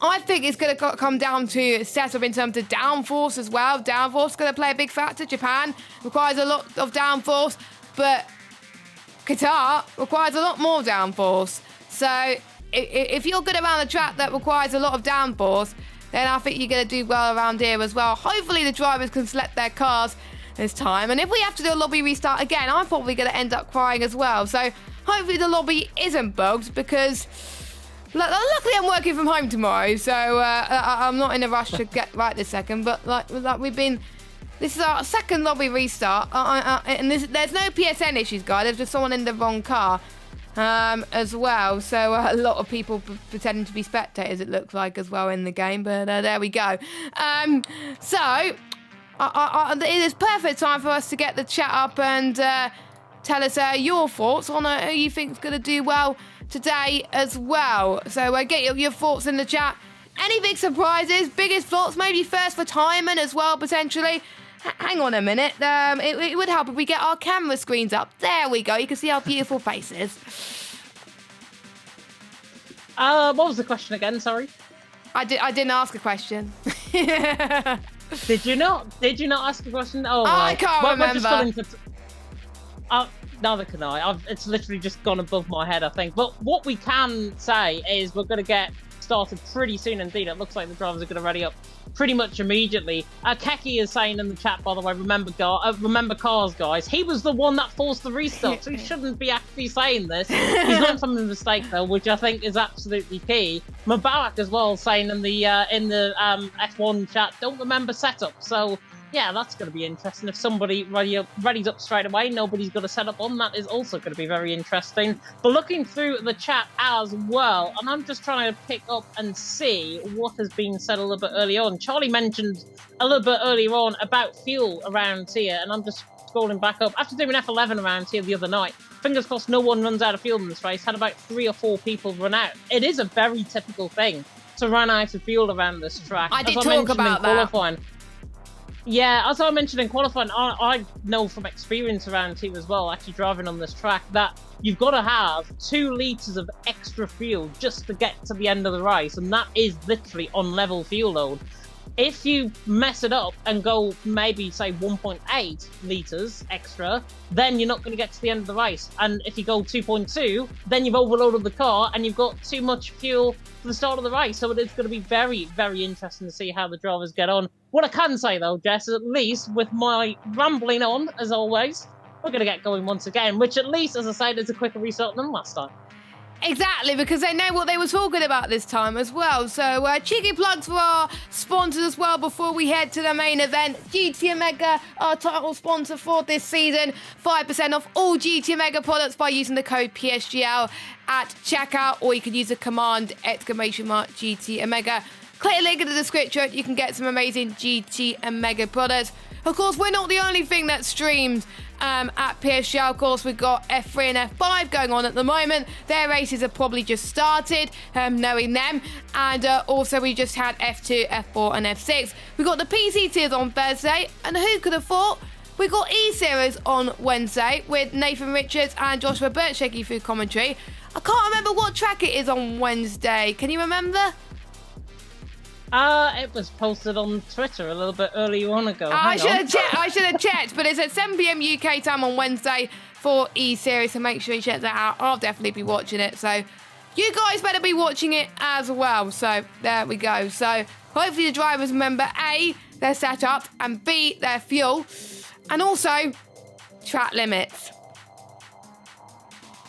I think it's going to come down to setup in terms of downforce as well. Downforce is going to play a big factor. Japan requires a lot of downforce, but Qatar requires a lot more downforce. So if you're good around a track that requires a lot of downforce, then I think you're going to do well around here as well. Hopefully the drivers can select their cars this time. And if we have to do a lobby restart again, I'm probably going to end up crying as well. So hopefully the lobby isn't bugged, because luckily I'm working from home tomorrow, so I'm not in a rush to get right this second. But like this is our second lobby restart, and there's no PSN issues, guys. There's just someone in the wrong car as well. So a lot of people pretending to be spectators, it looks like, as well in the game. But there we go. So it is perfect time for us to get the chat up and tell us your thoughts on who you think is going to do well today as well. So get your thoughts in the chat. Any big surprises, biggest thoughts, maybe first retirement as well, potentially. Hang on a minute. It would help if we get our camera screens up. There we go. You can see our beautiful faces. What was the question again? Sorry. I didn't ask a question. Did you not? Did you not ask a question? Oh, I can't remember. Neither can I. It's literally just gone above my head, I think. But what we can say is we're going to get started pretty soon indeed. It looks like the drivers are going to ready up pretty much immediately. Keki is saying in the chat, by the way, remember cars, guys. He was the one that forced the restart, so he shouldn't be actually saying this. He's learned from the mistake, though, which I think is absolutely key. Mubarak as well saying in the F1 chat, don't remember setup. So yeah, that's going to be interesting. If somebody readies up straight away, nobody's got to set up on, that is also going to be very interesting. But looking through the chat as well, and I'm just trying to pick up and see what has been said a little bit early on. Charlie mentioned a little bit earlier on about fuel around here, and I'm just scrolling back up. After doing F11 around here the other night, fingers crossed no one runs out of fuel in this race, had about 3 or 4 people run out. It is a very typical thing to run out of fuel around this track. I did talk about that. Yeah, as I mentioned in qualifying, I know from experience around here as well, actually driving on this track, that you've got to have 2 litres of extra fuel just to get to the end of the race, and that is literally on level fuel load. If you mess it up and go maybe, say, 1.8 litres extra, then you're not going to get to the end of the race. And if you go 2.2, then you've overloaded the car and you've got too much fuel for the start of the race. So it is going to be very, very interesting to see how the drivers get on. What I can say, though, Jess, is at least with my rambling on, as always, we're going to get going once again, which at least, as I said, is a quicker restart than last time. Exactly, because they know what they were talking about this time as well. So cheeky plugs for our sponsors as well before we head to the main event. GT Omega, our title sponsor for this season. 5% off all GT Omega products by using the code PSGL at checkout, or you can use the command !GT Omega. Click the link in the description. You can get some amazing GT Omega products. Of course, we're not the only thing that streams at PSGL. Of course, we've got F3 and F5 going on at the moment. Their races have probably just started, knowing them. And also, we just had F2, F4 and F6. We've got the PC tiers on Thursday. And who could have thought? We've got E-Series on Wednesday with Nathan Richards and Joshua Burt shaking through commentary. I can't remember what track it is on Wednesday. Can you remember? It was posted on Twitter a little bit earlier on ago. I should have checked, but it's at 7 p.m. UK time on Wednesday for E-Series, so make sure you check that out. I'll definitely be watching it, so you guys better be watching it as well. So there we go. So hopefully the drivers remember A, their setup, and B, their fuel, and also track limits.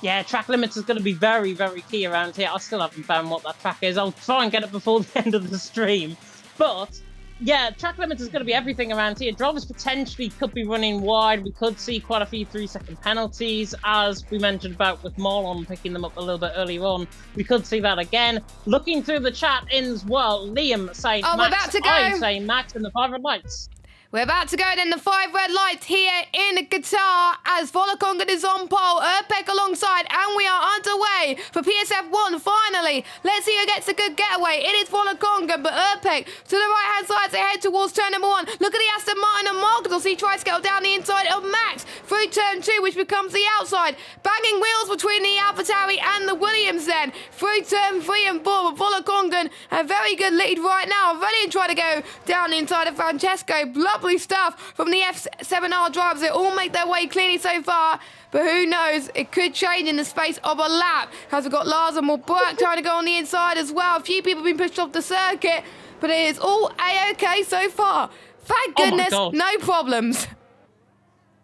Yeah, track limits is going to be very, very key around here. I still haven't found what that track is. I'll try and get it before the end of the stream. But, yeah, track limits is going to be everything around here. Drivers potentially could be running wide. We could see quite a few 3-second penalties, as we mentioned about with Marlon picking them up a little bit earlier on. We could see that again. Looking through the chat in as well, Liam saying We're Max, about to go. I'm saying Max, and the 5 red lights. We're about to go then, the 5 red lights here in Qatar as Volokongan is on pole, Erpek alongside, and we are underway for PSF1 finally. Let's see who gets a good getaway. It is Volokongan, but Erpek to the right-hand side as they head towards turn number 1. Look at the Aston Martin and Marcos. He tries to get down the inside of Max through turn 2, which becomes the outside. Banging wheels between the AlphaTauri and the Williams then. Through turn 3 and 4, but Volokongan a very good lead right now. Ready to try to go down the inside of Francesco. Lovely stuff from the F7R drivers. They all make their way cleanly so far, but who knows, it could change in the space of a lap, as we've got Lars and Morberg trying to go on the inside as well. A few people have been pushed off the circuit, but it is all A-OK so far. Thank goodness, no problems.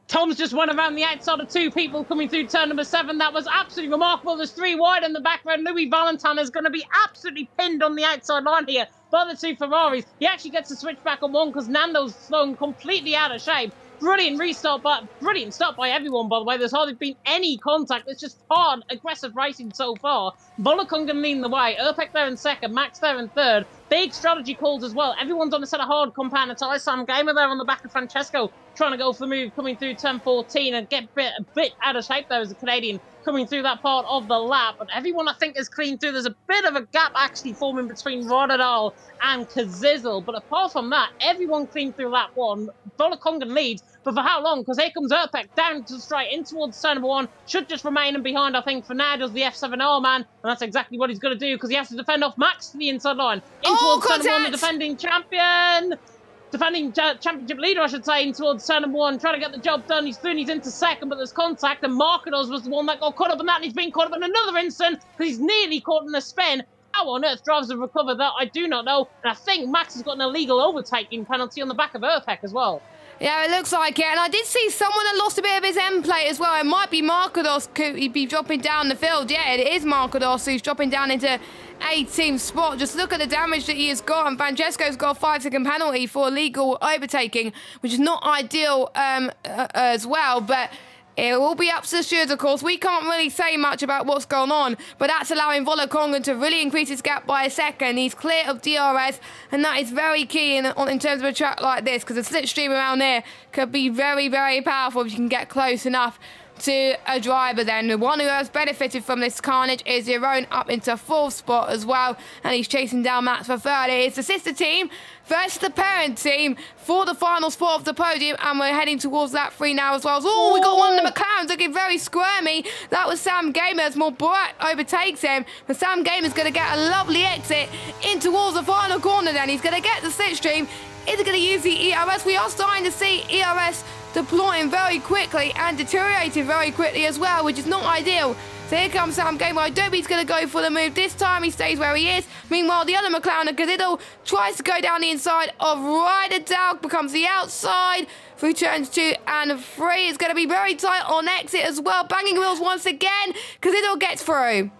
Tom's just went around the outside of 2 people coming through turn number 7. That was absolutely remarkable. There's 3 wide in the background. Louis Valentin is going to be absolutely pinned on the outside line here by the 2 Ferraris. He actually gets to switch back on one because Nando's thrown completely out of shape. Brilliant restart, but brilliant stop by everyone, by the way. There's hardly been any contact. It's just hard, aggressive racing so far. Volokongan leading the way. Erpek there in second. Max there in third. Big strategy calls as well. Everyone's on a set of hard compound tyres. Sam Gamer there on the back of Francesco, trying to go for the move, coming through turn 14 and get a bit out of shape there as a Canadian coming through that part of the lap. But everyone, I think, is clean through. There's a bit of a gap actually forming between Rotterdam and Kazizel. But apart from that, everyone clean through lap 1. Volokongan leads, but for how long? Because here comes Erpek down to the straight in towards turn number 1. Should just remain in behind, I think, for now, does the F7R man. And that's exactly what he's going to do, because he has to defend off Max to the inside line. In towards turn number 1, the defending champion. Defending championship leader, I should say, in towards turn number 1, trying to get the job done. He's through, he's into second, but there's contact, and Marcos was the one that got caught up in that, and he's been caught up in another instant, because he's nearly caught in a spin. How on earth drivers have recovered that, I do not know. And I think Max has got an illegal overtaking penalty on the back of Erpek as well. Yeah, it looks like it. And I did see someone that lost a bit of his end plate as well. It might be Marcos. Could he be dropping down the field? Yeah, it is Marcos who's dropping down into 18th spot. Just look at the damage that he has got. And Francesco's got a 5-second penalty for illegal overtaking, which is not ideal as well. But it will be up to the stewards, of course. We can't really say much about what's going on, but that's allowing Volokongan to really increase his gap by a second. He's clear of DRS, and that is very key in terms of a track like this, because a slipstream around there could be very, very powerful if you can get close enough to a driver then. The one who has benefited from this carnage is Jeroen, up into 4th spot as well, and he's chasing down Max for 3rd. It's the sister team versus the parent team for the final spot of the podium, and we're heading towards that 3 now as well. Oh, we got one of the McLarens looking very squirmy. That was Sam Gamer as Morberg overtakes him, but Sam Gamer's going to get a lovely exit in towards the final corner then. He's going to get the slipstream. Is he going to use the ERS? We are starting to see ERS deploying very quickly and deteriorating very quickly as well, which is not ideal. So here comes Sam Gamer. I don't think he's going to go for the move this time. He stays where he is. Meanwhile, the other McLaren, Gazido, tries to go down the inside of Ryder Dow, becomes the outside through turns 2 and 3. It's going to be very tight on exit as well. Banging wheels once again. Gazido gets through.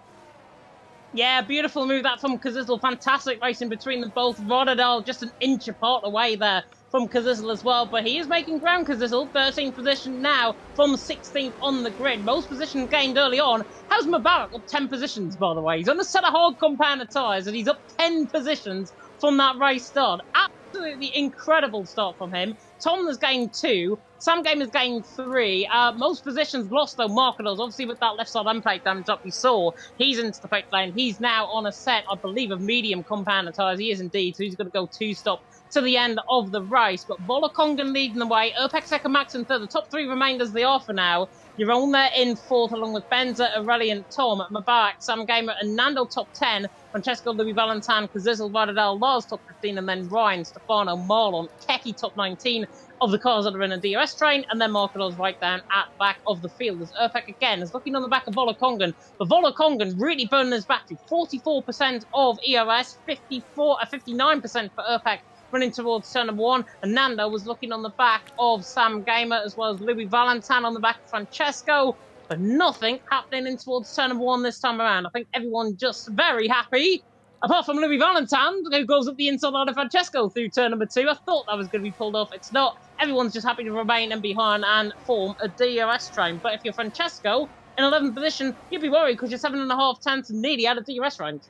Yeah, beautiful move that from Kazizel. Fantastic racing between them both. Rotterdam just an inch apart away there from Kazizel as well, but he is making ground. Kazizel, 13th position now from 16th on the grid. Most positions gained early on. How's Mubarak up 10 positions, by the way? He's on a set of hard compound tyres, and he's up 10 positions from that race start. Absolutely incredible start from him. Tom has gained 2. Sam Game has gained 3. Most positions lost, though. Marcos, obviously, with that left side unplate damage up we saw, he's into the pit lane. He's now on a set, I believe, of medium compound tyres. He is indeed, so he's going to go 2-stop to the end of the race. But Volokongan leading the way. Erpek second, Max in third. The top 3 remain as they are for now. You're on there in 4th, along with Benza, Aurelian, Tom, Mubarak, Sam Gamer, and Nando top 10. Francesco, Louis Valentin, Kazizel, Varadel, Lars top 15, and then Ryan, Stefano, Marlon, Keki top 19 of the cars that are in a DRS train, and then Marcos right down at back of the field. As Erpek again is looking on the back of Volokongan, but Volokongan really burning his battery. 44% of ERS, 59% for Erpek, running towards turn number 1, and Nando was looking on the back of Sam Gamer, as well as Louis Valentin on the back of Francesco. but nothing happening in towards turn number 1 this time around. I think everyone just very happy, apart from Louis Valentine, who goes up the inside line of Francesco through turn number 2. I thought that was going to be pulled off. It's not. Everyone's just happy to remain in behind and form a DRS train. But if you're Francesco in 11th position, you'd be worried because you're 7.5 tenths nearly out of DRS range.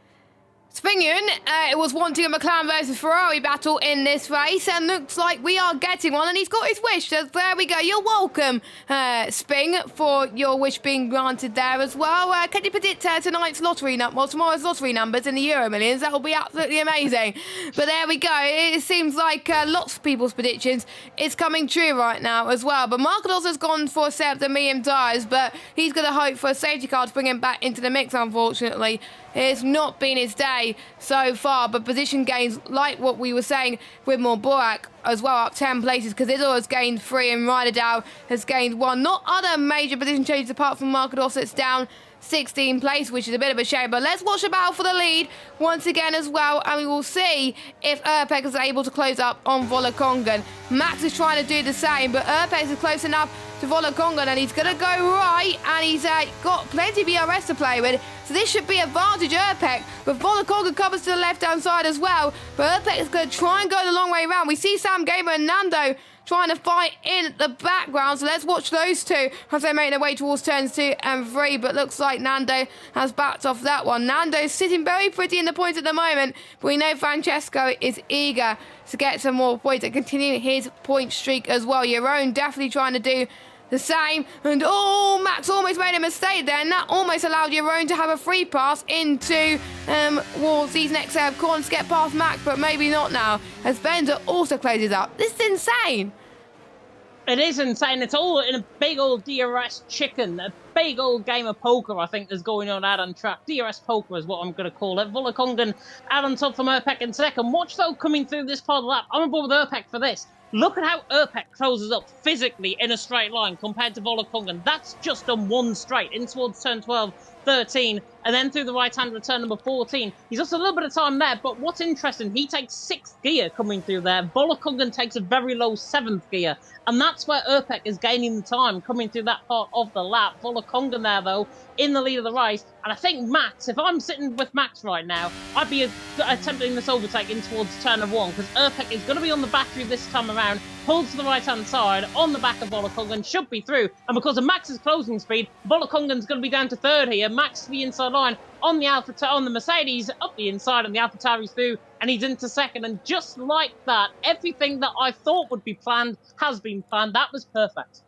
Spinning, it was wanting a McLaren versus Ferrari battle in this race, and looks like we are getting one, and he's got his wish. So there we go. You're welcome, Sping, for your wish being granted there as well. Can you predict tonight's lottery tomorrow's lottery numbers in the Euro Millions? That will be absolutely amazing. But there we go. It seems like lots of people's predictions is coming true right now as well. But Marcos has gone for a set of the medium tyres, but he's going to hope for a safety car to bring him back into the mix, unfortunately. It's not been his day so far, but position gains, like what we were saying with Morborak as well, up 10 places, because Izzo has gained 3 and Ryderdow has gained 1. Not other major position changes apart from Marcos, it's down 16 place, which is a bit of a shame. But let's watch the battle for the lead once again as well, and we will see if Urpek is able to close up on Volakongan. Max is trying to do the same, but Urpek is close enough to Volakongan, and he's going to go right, and he's got plenty of BRS to play with. So this should be advantage Urpek, but Volakongan covers to the left-hand side as well. But Urpek is going to try and go the long way around. We see Sam Gamer and Nando trying to fight in the background, so let's watch those two as they make their way towards turns 2 and 3, but looks like Nando has backed off that one. Nando's sitting very pretty in the points at the moment, but we know Francesco is eager to get some more points and continue his point streak as well. Jeroen definitely trying to do the same, and oh, Max almost made a mistake there, and that almost allowed Jeroen to have a free pass into towards these next set of corners to get past Max, but maybe not now, as Bender also closes up. This is insane. It is insane. It's all in a big old DRS chicken, a big old game of poker, I think, is going on out on track. DRS poker is what I'm going to call it. Volakongan out on top from Urpek in second. Watch, though, coming through this part of the lap. I'm aboard with Urpek for this. Look at how Urpek closes up physically in a straight line compared to Volakongan. That's just on one straight, in towards turn 12, 13, and then through the right-hand return number 14. He's lost a little bit of time there, but what's interesting, he takes 6th gear coming through there. Volakongan takes a very low 7th gear, and that's where Urpek is gaining the time coming through that part of the lap. Volakongan there, though, in the lead of the race, and I think Max, if I'm sitting with Max right now, I'd be attempting this overtake in towards turn of 1, because Urpek is going to be on the battery this time around, pulls to the right-hand side, on the back of Volakongan, should be through, and because of Max's closing speed, Volakongan's going to be down to 3rd here. Max to the inside line on the Mercedes, up the inside, and the AlphaTauri's through, and he's into 2nd, and just like that, everything that I thought would be planned has been planned. That was perfect.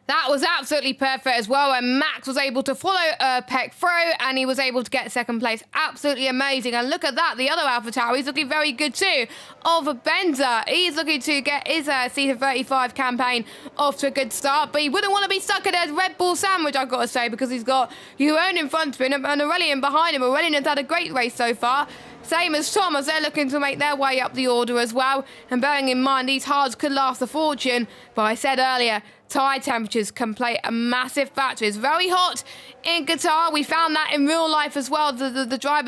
That was absolutely perfect as well, and Max was able to follow Urpek through, and he was able to get 2nd place. Absolutely amazing. And look at that, the other AlphaTauri is looking very good too. Oliver Benza, he's looking to get his season 35 campaign off to a good start, but he wouldn't want to be stuck in a Red Bull sandwich, I've got to say, because he's got Jeroen in front of him and Aurelian behind him. Aurelian has had a great race so far. Same as Tom, as they're looking to make their way up the order as well. And bearing in mind, these hards could last a fortune. But I said earlier, tyre temperatures can play a massive factor. It's very hot in Qatar. We found that in real life as well.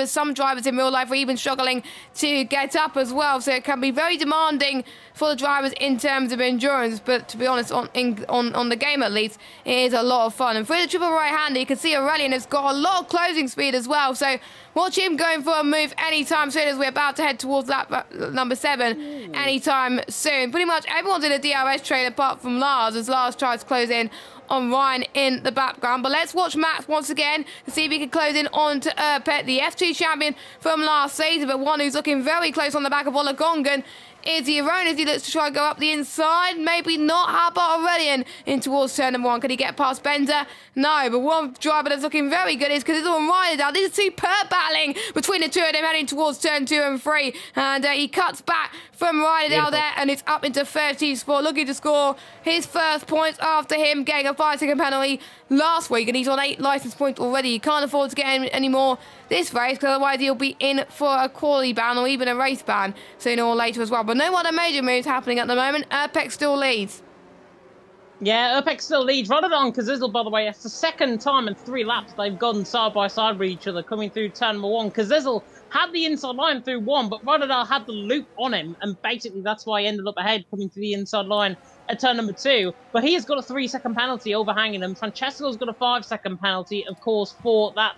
Some drivers in real life are even struggling to get up as well. So it can be very demanding for the drivers in terms of endurance. But to be honest, on the game at least, it is a lot of fun. And through the triple right-hander, you can see Aurelian has got a lot of closing speed as well. So watch him going for a move anytime soon, as we're about to head towards lap number 7 anytime soon. Pretty much everyone's in a DRS train apart from Lars, as Lars tries to close in on Ryan in the background. But let's watch Max once again to see if he can close in on to Urpek, the F2 champion from last season, but one who's looking very close on the back of Volakongan is Jeroen as he looks to try and go up the inside. Maybe not. How about Aurelian in towards turn number 1? Can he get past Bender? No, but one driver that's looking very good is because it's on Ryderdow. This is superb battling between the two of them heading towards turn 2 and 3. And he cuts back from Ryderdow there, and it's up into 13th spot, looking to score his first points after him getting a 5-second penalty last week, and he's on 8 licence points already. He can't afford to get any more this race, because otherwise he'll be in for a quality ban or even a race ban sooner or later as well. But no other major moves happening at the moment. Urpek still leads. Yeah, Urpek still leads. Rodadon Kazizel, by the way, it's the 2nd time in 3 laps they've gone side by side with each other coming through turn number 1. Kazizel had the inside line through 1, but Rodadal had the loop on him, and basically that's why he ended up ahead, coming to the inside line at turn number 2. But he has got a 3-second penalty overhanging him. Francesco's got a 5-second penalty, of course, for that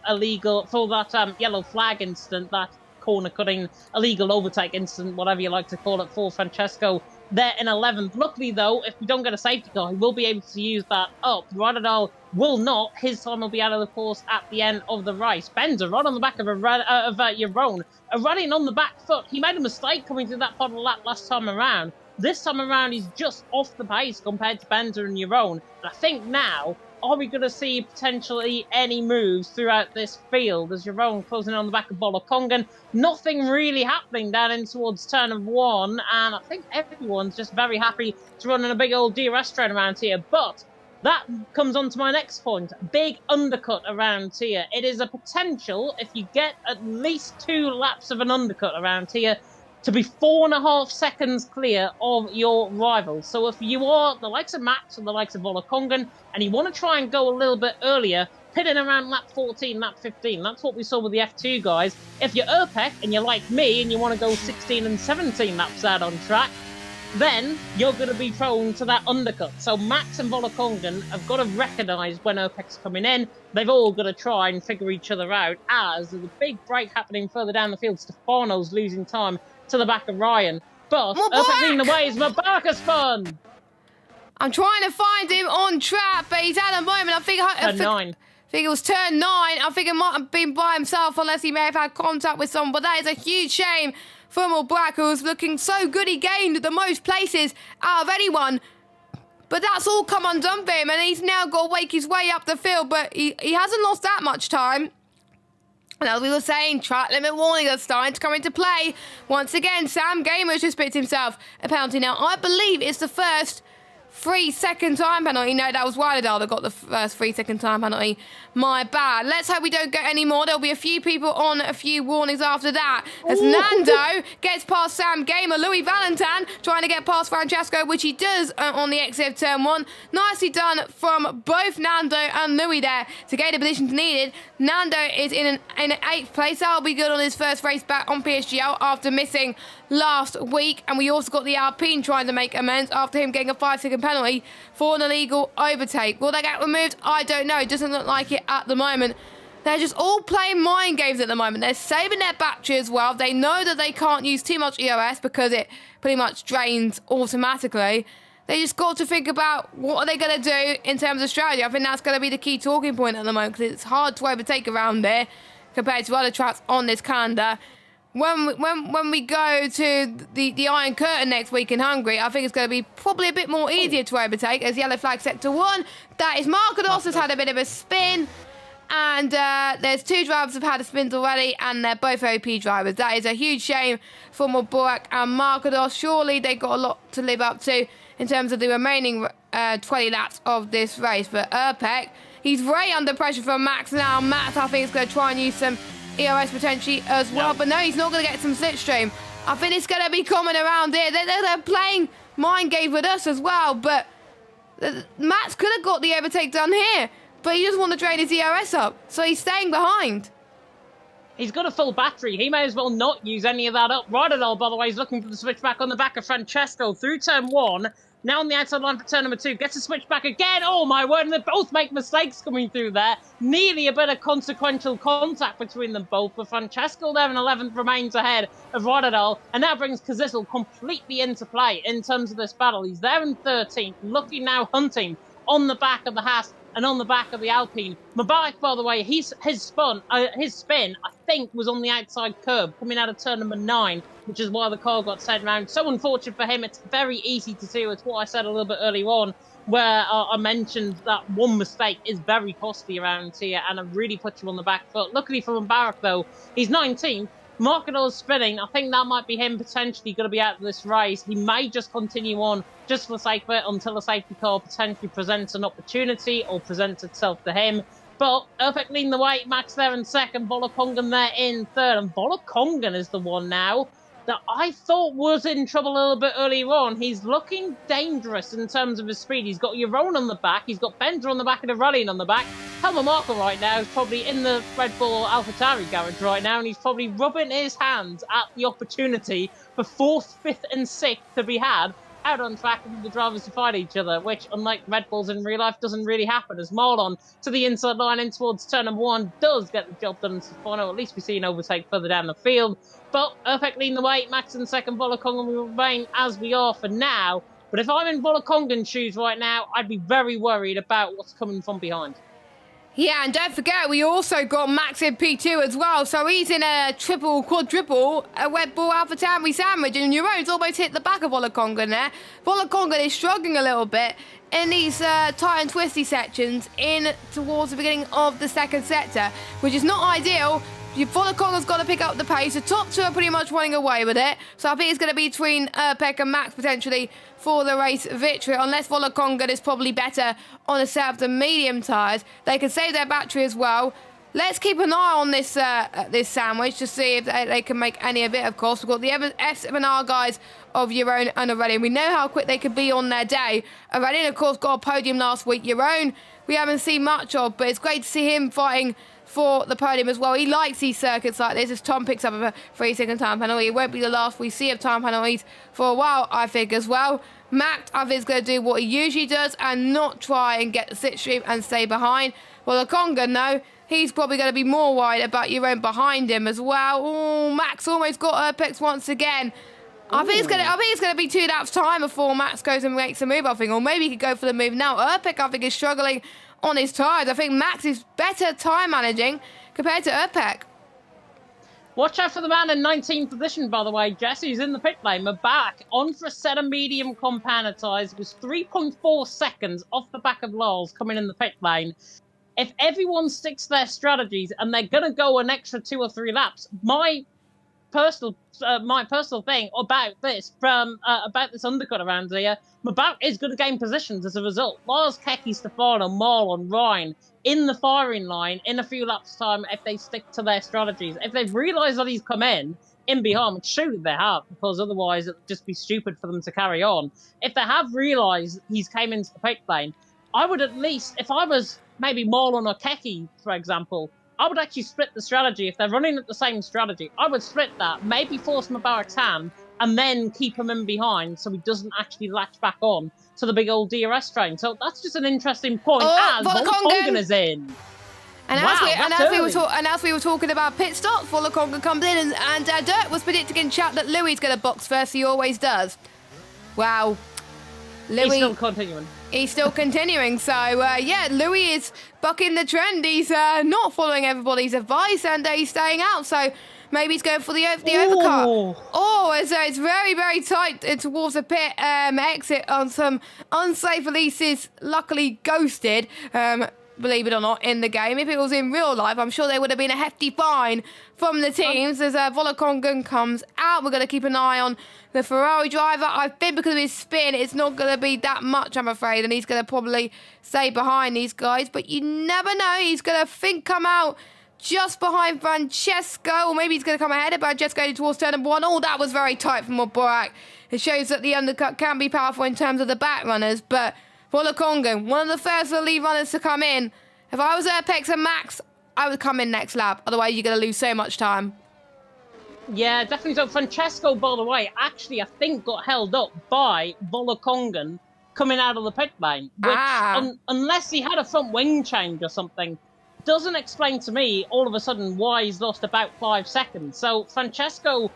yellow flag incident, that corner cutting, illegal overtake incident, whatever you like to call it, for Francesco there in 11th. Luckily, though, if we don't get a safety car, he will be able to use that up. Rodadal will not. His time will be out of the course at the end of the race. Benza right on the back of Yaron. Running on the back foot. He made a mistake coming through that part of the lap last time around. This time around, he's just off the pace compared to Benza and Yaron. And I think now, are we going to see potentially any moves throughout this field as Yaron closing on the back of Bolokongan? Nothing really happening down in towards turn of 1, and I think everyone's just very happy to run in a big old DRS train around here. But that comes on to my next point. Big undercut around here. It is a potential, if you get at least 2 laps of an undercut around here, to be 4.5 seconds clear of your rivals. So if you are the likes of Max or the likes of Bolokongan, and you want to try and go a little bit earlier, pit in around lap 14, lap 15. That's what we saw with the F2 guys. If you're Urpec and you're like me and you want to go 16 and 17 laps out on track, then you're going to be prone to that undercut. So Max and Bolokongan have got to recognise when Urpec's coming in. They've all got to try and figure each other out, as there's a big break happening further down the field. Stefano's losing time to the back of Ryan. But Urpec leading the way is Mubarak spun. I'm trying to find him on track, but he's at a moment. I think it was turn 9. I think it might have been by himself, unless he may have had contact with someone. But that is a huge shame for Mubarak, who was looking so good. He gained the most places out of anyone. But that's all come undone for him, and he's now got to wake his way up the field. But he hasn't lost that much time. And as we were saying, track limit warning is starting to come into play. Once again, Sam Gamer just picked himself a penalty. Now, I believe it's the first 3-second time penalty. No, that was Rodadal that got the first 3-second time penalty. My bad. Let's hope we don't get any more. There'll be a few people on a few warnings after that. As Nando gets past Sam Gamer, Louis Valentin trying to get past Francesco, which he does on the exit of turn 1. Nicely done from both Nando and Louis there to get the positions needed. Nando is in an 8th place. That'll be good on his first race back on PSGL after missing last week. And we also got the Alpine trying to make amends after him getting a 5-second penalty for an illegal overtake. Will they get removed? I don't know. It doesn't look like it at the moment. They're just all playing mind games at the moment. They're saving their battery as well. They know that they can't use too much EOS because it pretty much drains automatically. They just got to think about what are they going to do in terms of strategy. I think that's going to be the key talking point at the moment, because it's hard to overtake around there compared to other tracks on this calendar. When we go to the Iron Curtain next week in Hungary, I think it's going to be probably a bit more easier to overtake, as yellow flag sector 1. That is Markados has had a bit of a spin. And there's 2 drivers who've had a spin already, and they're both OP drivers. That is a huge shame for Mubarak and Markados. Surely they've got a lot to live up to in terms of the remaining 20 laps of this race. But Urpec, he's very under pressure from Max now. Max, I think, is going to try and use some EOS potentially as well. But no, he's not going to get some slipstream. I think it's going to be common around here. They're playing mind games with us as well. But Max could have got the overtake done here. But he doesn't want to drain his EOS up, so he's staying behind. He's got a full battery. He may as well not use any of that up. Rodadal, by the way, is looking for the switchback on the back of Francesco through turn 1. Now on the outside line for turn number 2. Gets a switchback again. Oh, my word. And they both make mistakes coming through there. Nearly a bit of consequential contact between them both. But Francesco there in 11th remains ahead of Rodadal. And that brings Kazissel completely into play in terms of this battle. He's there in 13th. Looking now hunting on the back of the Haas and on the back of the Alpine. Mubarak, by the way, his spin, I think, was on the outside curb coming out of turn number 9, which is why the car got sent round. So unfortunate for him. It's very easy to see. It's what I said a little bit earlier on, where I mentioned that one mistake is very costly around here, and it really puts you on the back foot. Luckily for Mubarak, though, he's 19th. Markador's spinning. I think that might be him potentially going to be out of this race. He may just continue on just for the sake of it until a safety car potentially presents an opportunity or presents itself to him. But Urpec leading the way, Max there in 2nd, Bolokongan there in 3rd. And Bolokongan is the one now that I thought was in trouble a little bit earlier on. He's looking dangerous in terms of his speed. He's got Yaron on the back. He's got Bender on the back and Aurelian on the back. Helmut Marko right now is probably in the Red Bull AlphaTauri garage right now, and he's probably rubbing his hands at the opportunity for 4th, 5th, and 6th to be had out on track with the drivers to fight each other, which, unlike Red Bulls in real life, doesn't really happen, as Marlon to the inside line in towards turn number 1 does get the job done in Stefano. At least we see an overtake further down the field. But Urpek leading the way, Max in second, Volakongan will remain as we are for now. But if I'm in Volakongan's shoes right now, I'd be very worried about what's coming from behind. Yeah, and don't forget, we also got Max in P2 as well, so he's in a triple, quadruple, a Red Bull AlphaTauri sandwich, and Jerome's almost hit the back of Volakongan there. Volakongan is struggling a little bit in these tight and twisty sections in towards the beginning of the second sector, which is not ideal. Volakongan's got to pick up the pace. The top two are pretty much running away with it, so I think it's going to be between Urpek and Max potentially for the race victory, unless Volakongan is probably better on a set of the medium tyres. They can save their battery as well. Let's keep an eye on this this sandwich to see if they can make any of it, of course. We've got the F7R guys of Jeroen and Aurelian. We know how quick they could be on their day. Aurelian, of course, got a podium last week. Jeroen, we haven't seen much of, but it's great to see him fighting for the podium as well. He likes these circuits like this. As Tom picks up a 3-second time penalty, it won't be the last we see of time penalties for a while, I think, as well. Max, I think, is going to do what he usually does and not try and get the slipstream and stay behind. Well, the Conga, no, he's probably going to be more worried about Jeroen behind him as well. Oh, Max almost got Urpex once again. I think it's going to be 2 laps time before Max goes and makes a move, I think, or maybe he could go for the move now. Urpex, I think, is struggling on his tyres. I think Max is better time managing compared to Urpek. Watch out for the man in 19th position, by the way. Jesse's in the pit lane. We're back on for a set of medium compound tyres. It was 3.4 seconds off the back of Lars coming in the pit lane. If everyone sticks to their strategies and they're going to go an extra 2 or 3 laps, my personal thing about this undercut around here, Mabak is going to gain positions as a result. Lars, Keki, Stefano, Marlon, Ryan in the firing line in a few laps' time if they stick to their strategies. If they've realised that he's come in behind, which surely they have, because otherwise it would just be stupid for them to carry on. If they have realised he's came into the pit lane, I would at least, if I was maybe Marlon or Keki, for example, I would actually split the strategy. If they're running at the same strategy, I would split that, maybe force Mubarak's hand, and then keep him in behind so he doesn't actually latch back on to the big old DRS train. So that's just an interesting point as Volakongan is in. And as we were talking about pit stops, Volakongan comes in and Dirk was predicting in chat that Louis going to box first. He always does. Wow. Louis, he's still continuing. He's still continuing. So, yeah, Louis is bucking the trend. He's not following everybody's advice and he's staying out. So maybe he's going for the overcut. Oh, it's very, very tight towards the pit exit on some unsafe releases, luckily ghosted. Believe it or not, in the game. If it was in real life, I'm sure there would have been a hefty fine from the teams as Volakongan comes out. We're going to keep an eye on the Ferrari driver. I think because of his spin, it's not going to be that much, I'm afraid, and he's going to probably stay behind these guys. But you never know. He's going to come out just behind Francesco, or maybe he's going to come ahead of Francesco towards turn number 1. Oh, that was very tight from Mubarak. It shows that the undercut can be powerful in terms of the back runners, but Volakongan, one of the first of the lead runners to come in. If I was Apex and Max, I would come in next lap. Otherwise, you're going to lose so much time. Yeah, definitely. So Francesco, by the way, actually, I think got held up by Volakongan coming out of the pit lane. Which, unless he had a front wing change or something, doesn't explain to me all of a sudden why he's lost about 5 seconds. So Francesco,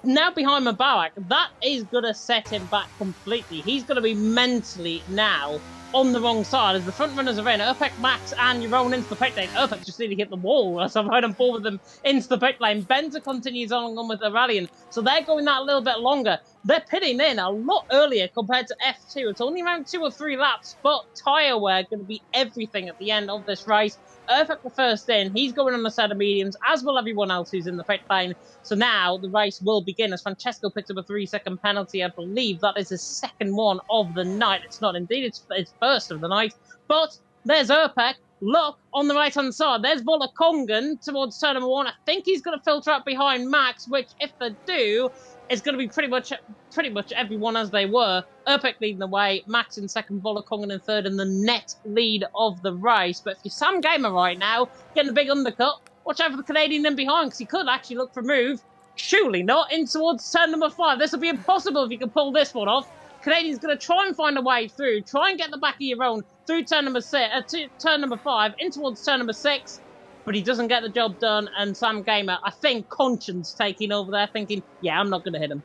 now behind Mubarak, that is going to set him back completely. He's going to be mentally now on the wrong side as the front runners are in. Urpek, Max, and Jeroen into the pit lane. Urpek just nearly hit the wall as I'm riding forward with them into the pit lane. Bender continues on with Aurelian, so they're going that a little bit longer. They're pitting in a lot earlier compared to F2. It's only around 2 or 3 laps, but tyre wear going to be everything at the end of this race. Urpek the first in. He's going on a set of mediums, as will everyone else who's in the pit lane. So now the race will begin as Francesco picks up a 3-second penalty. I believe that is his second one of the night. It's not indeed. It's first of the night. But there's Urpek look on the right-hand side. There's Volakongan towards turn number 1. I think he's going to filter up behind Max, which, if they do, is going to be pretty much everyone as they were. Erpek leading the way, Max in second, Volakongan in third, and the net lead of the race. But if you're Sam Gamer right now, getting a big undercut, watch out for the Canadian in behind, because he could actually look for a move. Surely not, in towards turn number 5. This will be impossible if you can pull this one off. Canadian's going to try and find a way through, try and get the back of your own through turn number 5, in towards turn number 6, but he doesn't get the job done, and Sam Gamer, I think, conscience taking over there, thinking, yeah, I'm not going to hit him.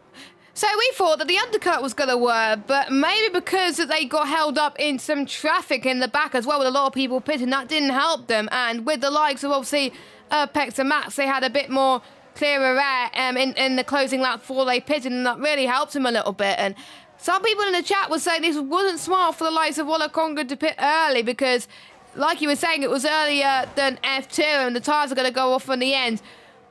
So we thought that the undercut was going to work, but maybe because they got held up in some traffic in the back as well, with a lot of people pitting, that didn't help them, and with the likes of, obviously, Erpex and Max, they had a bit more clearer air in the closing lap before they pitted, and that really helped him a little bit. And some people in the chat were saying this wasn't smart for the likes of Volakonga to pit early because, like you were saying, it was earlier than F2 and the tyres are going to go off in the end.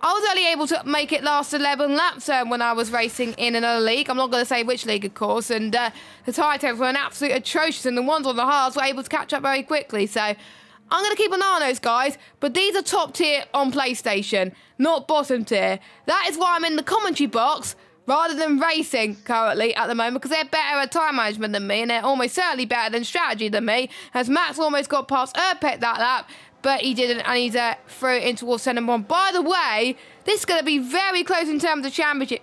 I was only able to make it last 11 laps when I was racing in another league. I'm not going to say which league, of course, and the tyre temps were an absolute atrocious, and the ones on the hards were able to catch up very quickly. So I'm going to keep an eye on those guys, but these are top tier on PlayStation, not bottom tier. That is why I'm in the commentary box rather than racing currently at the moment, because they're better at time management than me, and they're almost certainly better than strategy than me, as Max almost got past Erpek that lap, but he didn't, and he's through it in towards turn number 1. By the way, this is going to be very close in terms of championship.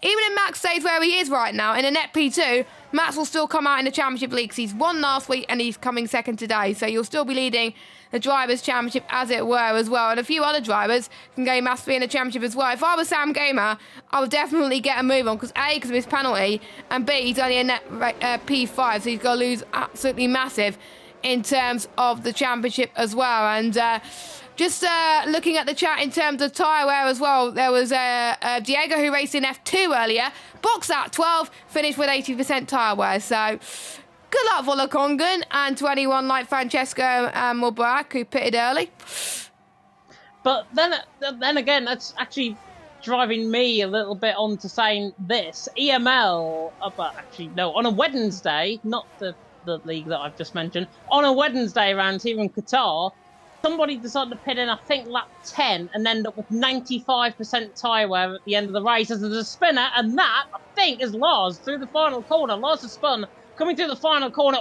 Even if Max stays where he is right now in a net P2, Max will still come out in the championship league, because he's won last week and he's coming second today, so you'll still be leading the Drivers' Championship, as it were, as well. And a few other drivers can go massively in the championship as well. If I was Sam Gamer, I would definitely get a move on, because A, because of his penalty, and B, he's only a net P5, so he's going to lose absolutely massive in terms of the championship as well. And just looking at the chat in terms of tyre wear as well, there was Diego, who raced in F2 earlier, boxed at 12, finished with 80% tyre wear. So good luck, Volakongan, and to anyone like Francesco and Mubarak, who pitted early. But then again, that's actually driving me a little bit on to saying this. EML, but actually, no, on a Wednesday, not the league that I've just mentioned, on a Wednesday around here in Qatar, somebody decided to pit in, I think, lap 10 and end up with 95% tyre wear at the end of the race as a spinner, and that, I think, is Lars through the final corner. Lars has spun, coming through the final corner,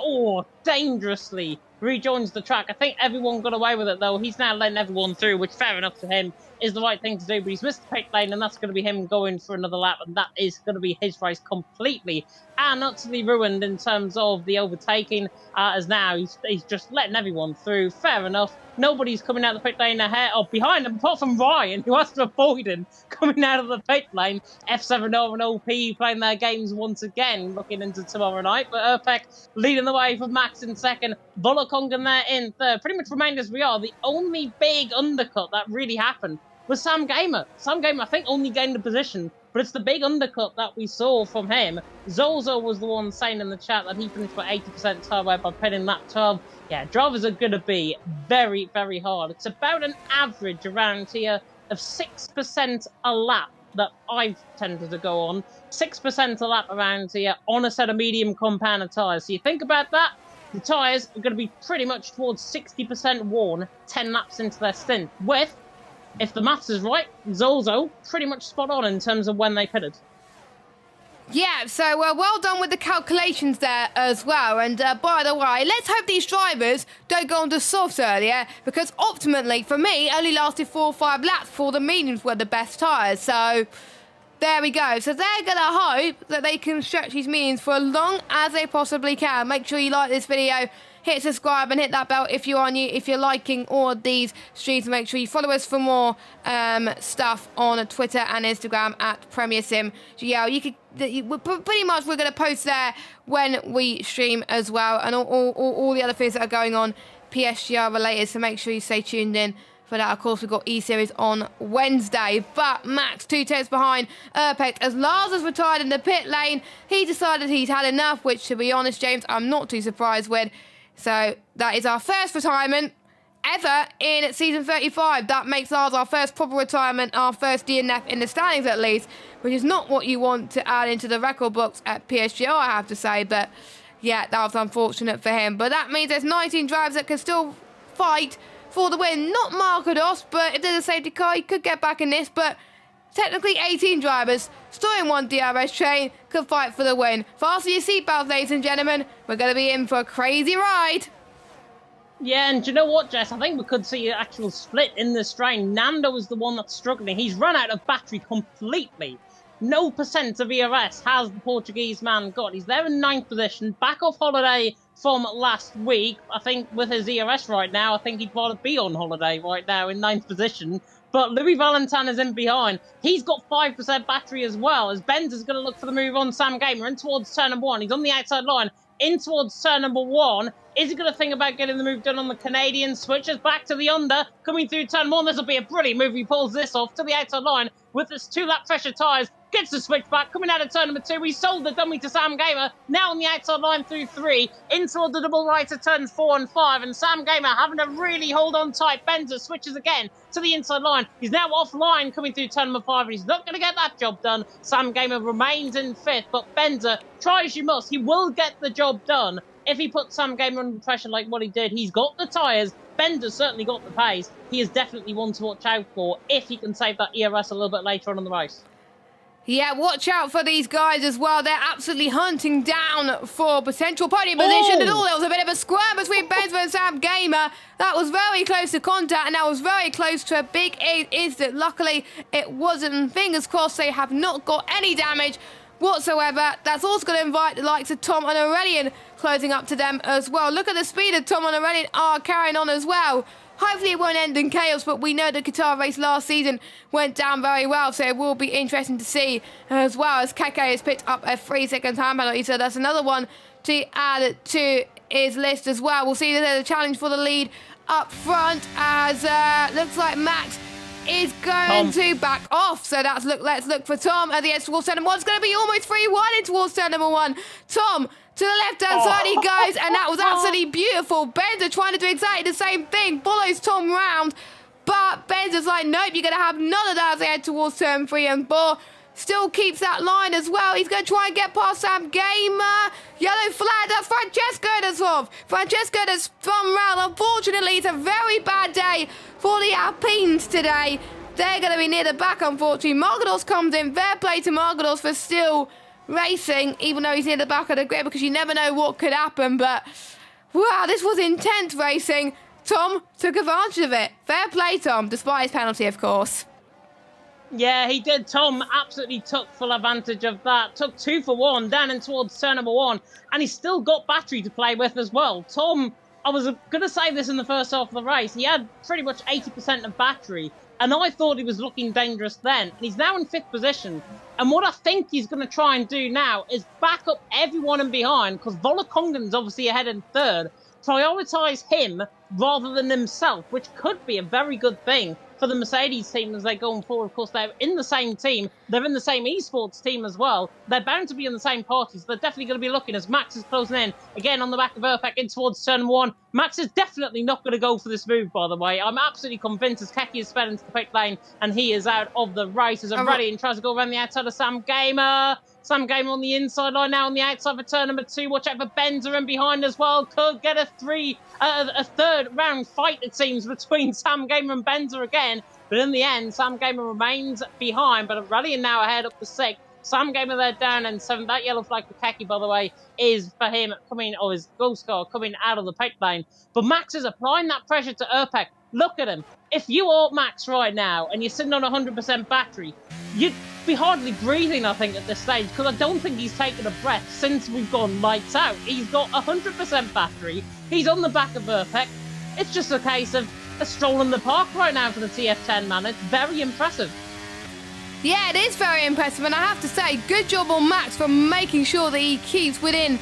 dangerously rejoins the track. I think everyone got away with it, though. He's now letting everyone through, which, fair enough to him, is the right thing to do. But he's missed the pit lane, and that's going to be him going for another lap, and that is going to be his race completely and utterly ruined in terms of the overtaking, as now he's just letting everyone through. Fair enough. Nobody's coming out of the pit lane ahead or behind him, apart from Ryan, who has to avoid him coming out of the pit lane. F7 and OP playing their games once again, looking into tomorrow night. But Erpek leading the way for Max in second. Volakongan there in third. Pretty much remained as we are. The only big undercut that really happened was Sam Gamer. Sam Gamer, I think, only gained a position, but it's the big undercut that we saw from him. Zozo was the one saying in the chat that he finished for 80% tyre wear by pitting lap 12. Yeah, drivers are going to be very, very hard. It's about an average around here of 6% a lap that I've tended to go on. 6% a lap around here on a set of medium compound tyres. So you think about that, the tyres are going to be pretty much towards 60% worn 10 laps into their stint, with, if the maths is right, Zozo pretty much spot on in terms of when they pitted. Yeah, so well done with the calculations there as well. And by the way, let's hope these drivers don't go on to softs earlier, because optimally, for me, only lasted 4 or 5 laps before the mediums were the best tyres. So there we go. So they're going to hope that they can stretch these mediums for as long as they possibly can. Make sure you like this video, hit subscribe and hit that bell if you are new. If you're liking all of these streams, make sure you follow us for more stuff on Twitter and Instagram at PremierSimGL. You could pretty much, we're going to post there when we stream as well, and all the other things that are going on PSGL related, so make sure you stay tuned in for that. Of course, we've got E-Series on Wednesday, but Max 2 tenths behind Erpek as Lars has retired in the pit lane. He decided he's had enough, which, to be honest, James, I'm not too surprised with. So that is our first retirement ever in season 35. That makes Lars our first proper retirement, our first DNF in the standings at least, which is not what you want to add into the record books at PSGL, I have to say. But yeah, that was unfortunate for him. But that means there's 19 drivers that can still fight for the win. Not Markados, but if there's a safety car, he could get back in this, but technically 18 drivers storing one DRS train could fight for the win. Fasten your seatbelts, ladies and gentlemen. We're going to be in for a crazy ride. Yeah, and do you know what, Jess? I think we could see an actual split in this train. Nando is the one that's struggling. He's run out of battery completely. No percent of ERS has the Portuguese man got. He's there in 9th position, back off holiday from last week. I think with his ERS right now, I think he'd rather be on holiday right now in 9th position. But Louis Valentin is in behind. He's got 5% battery as well, as Benz is going to look for the move on Sam Gamer in towards turn number 1. He's on the outside line, in towards turn number 1. Is he going to think about getting the move done on the Canadian? Switches back to the under, coming through turn 1. This will be a brilliant move. He pulls this off to the outside line with his 2-lap pressure tyres. Gets the switch back, coming out of turn number 2. He sold the dummy to Sam Gamer, now on the outside line through 3, in toward the double right of turns 4 and 5, and Sam Gamer having to really hold on tight. Benzer switches again to the inside line. He's now offline, coming through turn number 5, and he's not going to get that job done. Sam Gamer remains in 5th, but Benzer, try as you must, he will get the job done. If he puts Sam Gamer under pressure like what he did, he's got the tyres. Bender's certainly got the pace. He is definitely one to watch out for if he can save that ERS a little bit later on in the race. Yeah, watch out for these guys as well. They're absolutely hunting down for potential podium position. And all there was a bit of a squirm between Benzer and Sam Gamer. That was very close to contact, and that was very close to a big incident. Luckily, it wasn't. Fingers crossed they have not got any damage whatsoever. That's also going to invite the likes of Tom and Aurelian closing up to them as well. Look at the speed of Tom and Aurelian are carrying on as well. Hopefully it won't end in chaos, but we know the Qatar race last season went down very well, so it will be interesting to see as well, as Keke has picked up a 3-second time penalty, so that's another one to add to his list as well. We'll see that there's a challenge for the lead up front, as looks like Max is going to back off. So let's look for Tom at the end towards turn number 1. It's going to be almost 3-1 in towards turn number 1. Tom to the left-hand side he goes, and that was absolutely beautiful. Benzer trying to do exactly the same thing, follows Tom round, but Benzer's like, nope, you're going to have none of that as they head towards turn 3 and 4. Still keeps that line as well. He's going to try and get past Sam Gamer. Yellow flag, that's Francesco that's off. Francesco that's spun round. Unfortunately, it's a very bad day for the Alpines today. They're going to be near the back, unfortunately. Margados comes in. Fair play to Margados for still racing, even though he's near the back of the grid, because you never know what could happen. But, wow, this was intense racing. Tom took advantage of it. Fair play, Tom, despite his penalty, of course. Yeah, he did. Tom absolutely took full advantage of that. Took 2 for 1 down in towards turn number 1. And he's still got battery to play with as well. Tom, I was going to say this in the first half of the race. He had pretty much 80% of battery. And I thought he was looking dangerous then. And he's now in 5th position. And what I think he's going to try and do now is back up everyone in behind, because Volakongan's obviously ahead in 3rd. Prioritise him rather than himself, which could be a very good thing for the Mercedes team as they go forward. Of course, they're in the same team. They're in the same esports team as well. They're bound to be in the same parties. They're definitely going to be looking as Max is closing in. Again, on the back of Urpec in towards turn 1. Max is definitely not going to go for this move, by the way. I'm absolutely convinced as Keke is fed into the pit lane and he is out of the race as Aurelian tries to go around the outside of Sam Gamer. Sam Gamer on the inside line now on the outside for turn number 2. Watch out for Benzer in behind as well. Could get a 3rd round fight, it seems, between Sam Gamer and Benzer again. But in the end, Sam Gamer remains behind. But Aurelian now ahead up to 6th. Sam Gamer there down in 7th. That yellow flag for Keke, by the way, is for him coming, or his ghost car coming out of the pit lane. But Max is applying that pressure to Urpec. Look at him. If you are Max right now and you're sitting on 100% battery, you'd be hardly breathing, I think, at this stage, because I don't think he's taken a breath since we've gone lights out. He's got 100% battery. He's on the back of Urpec. It's just a case of a stroll in the park right now for the TF10 man. It's very impressive. Yeah, it is very impressive, and I have to say, good job on Max for making sure that he keeps within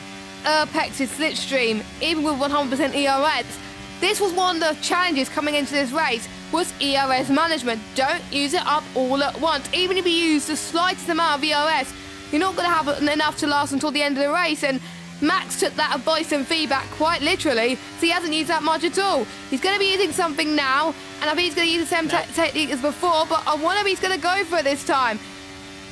Urpex's slipstream, even with 100% ERS. This was one of the challenges coming into this race, was ERS management. Don't use it up all at once. Even if you use the slightest amount of ERS, you're not going to have enough to last until the end of the race, and Max took that advice and feedback quite literally, so he hasn't used that much at all. He's going to be using something now, and I think he's going to use the same technique as before, but I wonder if he's going to go for it this time.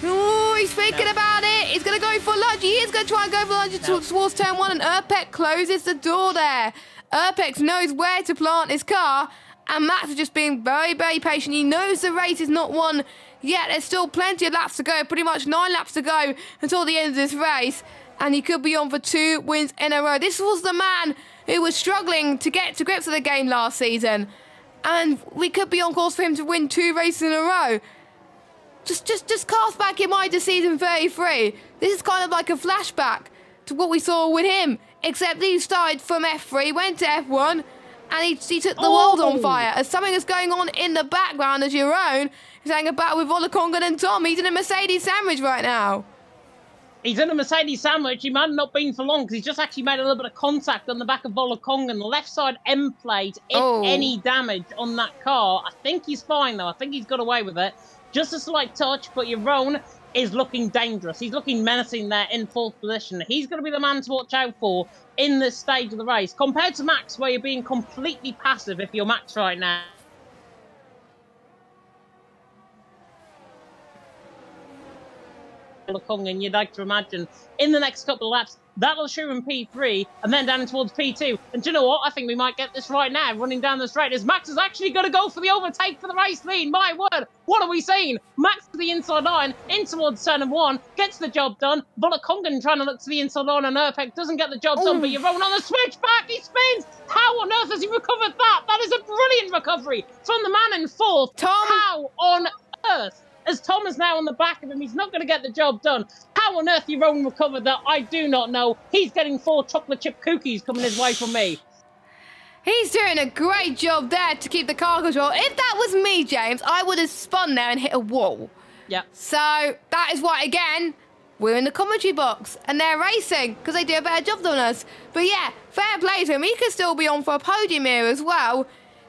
Oh, he's thinking about it. He's going to go for lunge. He is going to try and go for lunge towards turn 1, and Urpec closes the door there. Urpex knows where to plant his car, and Max is just being very, very patient. He knows the race is not won yet. There's still plenty of laps to go, pretty much 9 laps to go until the end of this race, and he could be on for 2 wins in a row. This was the man who was struggling to get to grips with the game last season, and we could be on course for him to win 2 races in a row. Just cast back your mind to season 33. This is kind of like a flashback to what we saw with him, except he started from F3, went to F1, and he took the world on fire. As something that's going on in the background as your own, he's having a battle with Volakongan and Tom. He's in a Mercedes sandwich right now. He's in a Mercedes sandwich. He might have not been for long because he's just actually made a little bit of contact on the back of Volakongan. The left side end plate, if any damage on that car. I think he's fine, though. I think he's got away with it. Just a slight touch, but Yaron is looking dangerous. He's looking menacing there in 4th position. He's going to be the man to watch out for in this stage of the race. Compared to Max, where you're being completely passive if you're Max right now. And you'd like to imagine in the next couple of laps that'll show him P3 and then down towards P2. And do you know what? I think we might get this right now. Running down the straight is Max is actually going to go for the overtake for the race lead. My word, what are we seeing? Max to the inside line in towards turn 1, gets the job done. Volakongan trying to look to the inside line and Urpek doesn't get the job done, but Yaron on the switchback, he spins. How on earth has he recovered that? That is a brilliant recovery from the man in 4th. Tom, how on earth? As Tom is now on the back of him, he's not going to get the job done. How on earth Yaron recovered that, I do not know. He's getting 4 chocolate chip cookies coming his way from me. He's doing a great job there to keep the car control. If that was me, James, I would have spun there and hit a wall. Yeah. So that is why, again, we're in the commentary box and they're racing because they do a better job than us. But yeah, fair play to him. He could still be on for a podium here as well.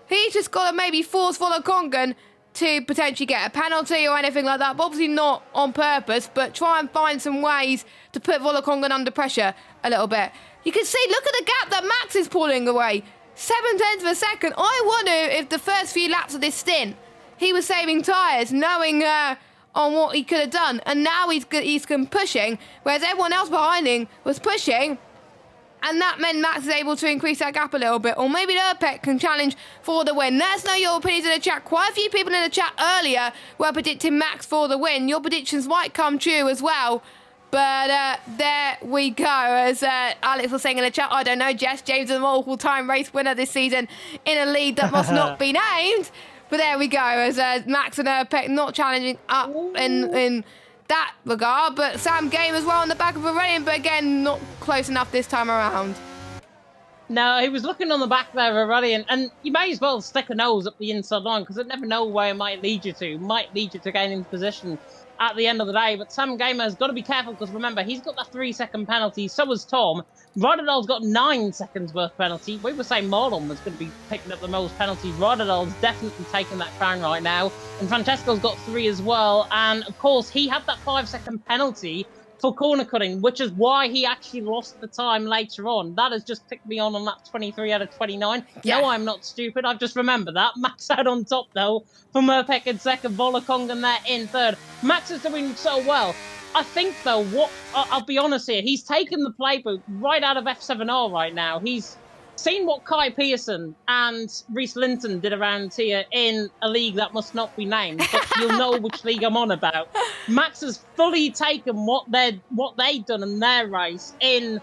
He's just got to maybe force Volakongan to potentially get a penalty or anything like that, but obviously not on purpose, but try and find some ways to put Volakongan under pressure a little bit. You can see, look at the gap that Max is pulling away. 0.7 of a second. I wonder if the first few laps of this stint, he was saving tyres, knowing on what he could have done, and now he's pushing, whereas everyone else behind him was pushing, and that meant Max is able to increase that gap a little bit. Or maybe Urpek can challenge for the win. Let us know your opinions in the chat. Quite a few people in the chat earlier were predicting Max for the win. Your predictions might come true as well. But there we go. As Alex was saying in the chat, I don't know, Jess, James is a multiple-time race winner this season in a league that must not be named. But there we go, as Max and Urpek not challenging up in that regard, but Sam Game as well on the back of a running, but again, not close enough this time around. No, he was looking on the back there of Aurelian, and you may as well stick a nose up the inside line, because it never know where it might lead you to. It might lead you to gaining position at the end of the day, but Sam Gamer has got to be careful, because remember, he's got that 3-second penalty, so has Tom. Rodadol's got 9 seconds worth penalty. We were saying Marlon was going to be picking up the most penalties. Rodadol's definitely taking that crown right now, and Francesco's got 3 as well, and of course, he had that 5-second penalty for corner cutting, which is why he actually lost the time later on. That has just picked me on lap 23 out of 29. Yeah. No, I'm not stupid. I've just remembered that. Max out on top, though, from Urpek in 2nd, Volakongan there in 3rd. Max is doing so well. I think, though, I'll be honest here, he's taken the playbook right out of F7R right now. He's seen what Kai Pearson and Reese Linton did around here in a league that must not be named, but you'll know which league I'm on about. Max has fully taken what they'd done in their race in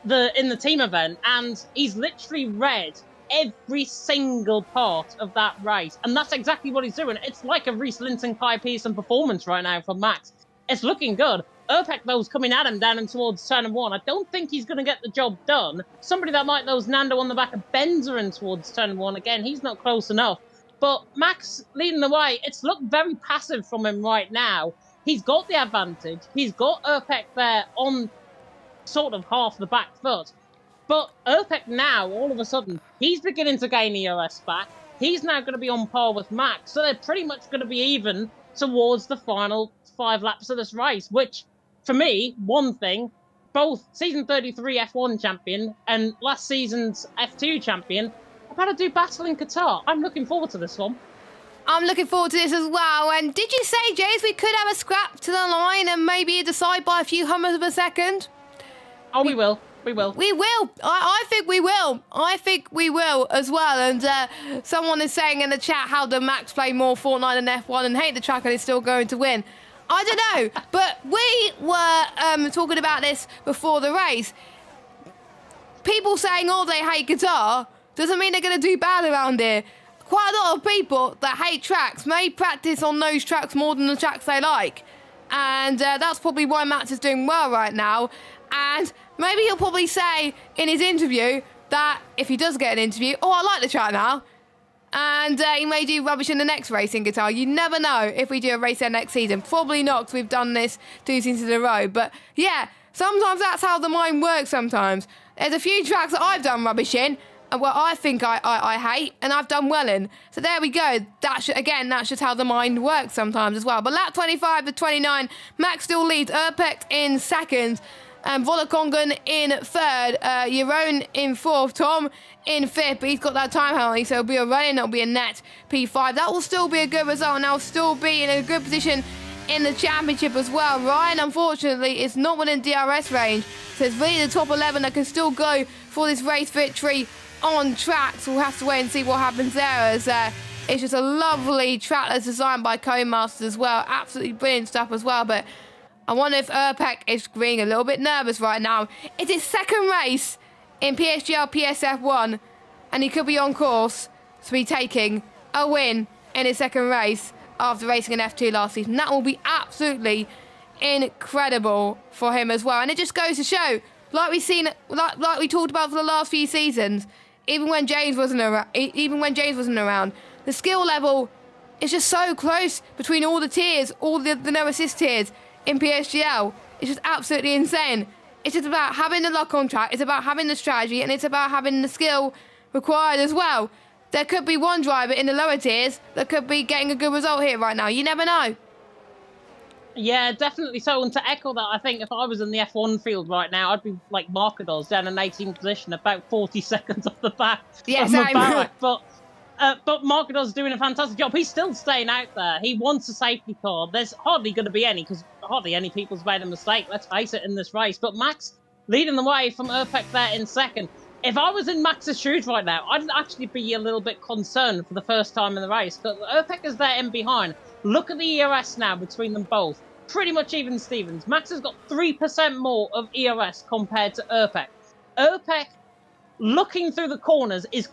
the team event, and he's literally read every single part of that race, and that's exactly what he's doing. It's like a Reese Linton, Kai Pearson performance right now from Max. It's looking good. Urpek, though, is coming at him down and towards turn 1. I don't think he's going to get the job done. Somebody that might know is Nando on the back of Benzer in towards turn 1. Again, he's not close enough. But Max leading the way, it's looked very passive from him right now. He's got the advantage. He's got Urpek there on sort of half the back foot. But Urpek now, all of a sudden, he's beginning to gain EOS back. He's now going to be on par with Max. So they're pretty much going to be even towards the final 5 laps of this race, which, for me, one thing, both season 33 F1 champion and last season's F2 champion are about to do battle in Qatar. I'm looking forward to this one. I'm looking forward to this as well. And did you say, James, we could have a scrap to the line and maybe decide by a few hundredths of a second? Oh, we will. We will. We will. I think we will. I think we will as well. And someone is saying in the chat how the Max play more Fortnite than F1 and hate the track and is still going to win. I don't know. But we were talking about this before the race. People saying, oh, they hate Qatar doesn't mean they're going to do bad around here. Quite a lot of people that hate tracks may practice on those tracks more than the tracks they like. And that's probably why Max is doing well right now. And maybe he'll probably say in his interview that if he does get an interview, oh, I like the track now. And he may do rubbish in the next race in Qatar. You never know if we do a race there next season. Probably not, because we've done this 2 seasons in a row. But yeah, sometimes that's how the mind works sometimes. There's a few tracks that I've done rubbish in, and what I think I hate, and I've done well in. So there we go. That's just how the mind works sometimes as well. But lap 25 to 29, Max still leads. Urpek in second. Volakongan in third, Jeroen in fourth, Tom in fifth, but he's got that time penalty, so it'll be a run-in, it'll be a net P5. That will still be a good result, and they'll still be in a good position in the championship as well. Ryan, unfortunately, is not within DRS range, so it's really the top 11 that can still go for this race victory on track, so we'll have to wait and see what happens there, as it's just a lovely track that's designed by Codemasters as well. Absolutely brilliant stuff as well, but I wonder if Urpek is being a little bit nervous right now. It's his second race in PSGL PSF1, and he could be on course to be taking a win in his second race after racing in F2 last season. That will be absolutely incredible for him as well. And it just goes to show, like we talked about for the last few seasons, even when James wasn't around, the skill level is just so close between all the tiers, all the no assist tiers in PSGL. It's just absolutely insane. It's just about having the luck on track, it's about having the strategy, and it's about having the skill required as well. There could be one driver in the lower tiers that could be getting a good result here right now. You never know. Yeah, definitely so. And to echo that, I think if I was in the F1 field right now, I'd be like Marcados down in 18th position, about 40 seconds off the back of my barrack. But Marcados is doing a fantastic job. He's still staying out there. He wants a safety car. There's hardly going to be any, because hardly any people's made a mistake, let's face it, in this race. But Max leading the way from Urpek there in second. If I was in Max's shoes right now, I'd actually be a little bit concerned for the first time in the race. But Urpek is there in behind. Look at the ERS now between them both. Pretty much even Stevens. Max has got 3% more of ERS compared to Urpek. Urpek, looking through the corners, is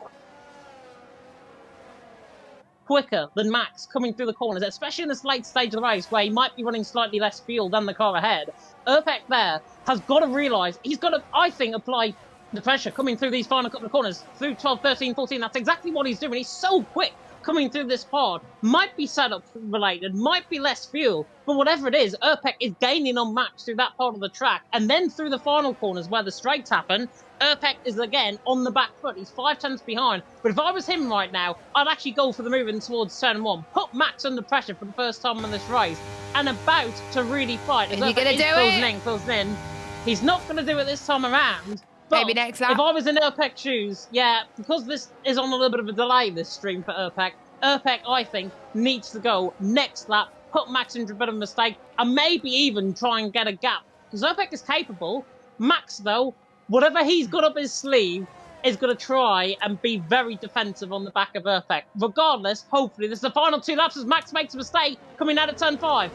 quicker than Max coming through the corners, especially in this late stage of the race where he might be running slightly less fuel than the car ahead. Urpek there has got to realise he's got to, I think, apply the pressure coming through these final couple of corners, through 12, 13, 14. That's exactly what he's doing. He's so quick coming through this part. Might be setup related, might be less fuel, but whatever it is, Urpek is gaining on Max through that part of the track. And then through the final corners where the straights happen, Urpek is again on the back foot. He's 5 tenths behind. But if I was him right now, I'd actually go for the move in towards turn 1. Put Max under pressure for the first time in this race. And about to really fight. As Urpek is closing in. He's not going to do it this time around. But maybe next lap. If I was in Urpek's shoes, yeah, because this is on a little bit of a delay, this stream for Urpek, I think, needs to go next lap, put Max into a bit of a mistake, and maybe even try and get a gap. Because Urpek is capable. Max, though, whatever he's got up his sleeve, is going to try and be very defensive on the back of Urpek. Regardless, hopefully, this is the final 2 laps as Max makes a mistake coming out of turn 5.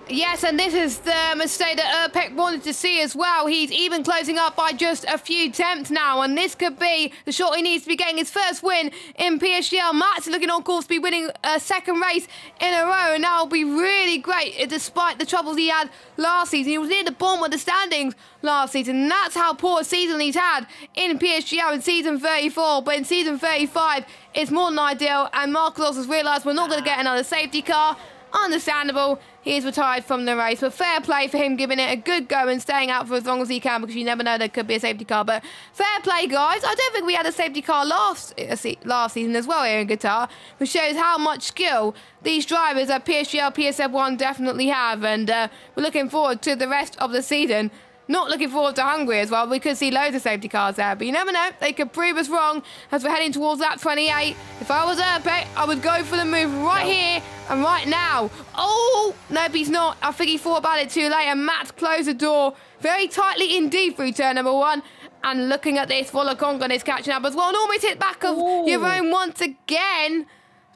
Yes, and this is the mistake that Urpek wanted to see as well. He's even closing up by just a few tenths now, and this could be the shot he needs to be getting his first win in PSGL. Max looking on course to be winning a second race in a row, and that will be really great despite the troubles he had last season. He was near the bottom of the standings last season, and that's how poor a season he's had in PSGL in season 34, but in season 35 it's more than ideal, and Marcos has realised we're not going to get another safety car. Understandable, he is retired from the race, but fair play for him giving it a good go and staying out for as long as he can, because you never know, there could be a safety car. But fair play, guys. I don't think we had a safety car last season as well here in Qatar, which shows how much skill these drivers at PSGL PSF1 definitely have, and we're looking forward to the rest of the season. Not looking forward to Hungary as well. We could see loads of safety cars there, but you never know. They could prove us wrong as we're heading towards lap 28. If I was Erpek, I would go for the move right here and right now. Oh, nope, he's not. I think he thought about it too late, and Matt closed the door very tightly indeed through turn number 1. And looking at this, Volokongan is catching up as well. And almost hit back of Jeroen once again.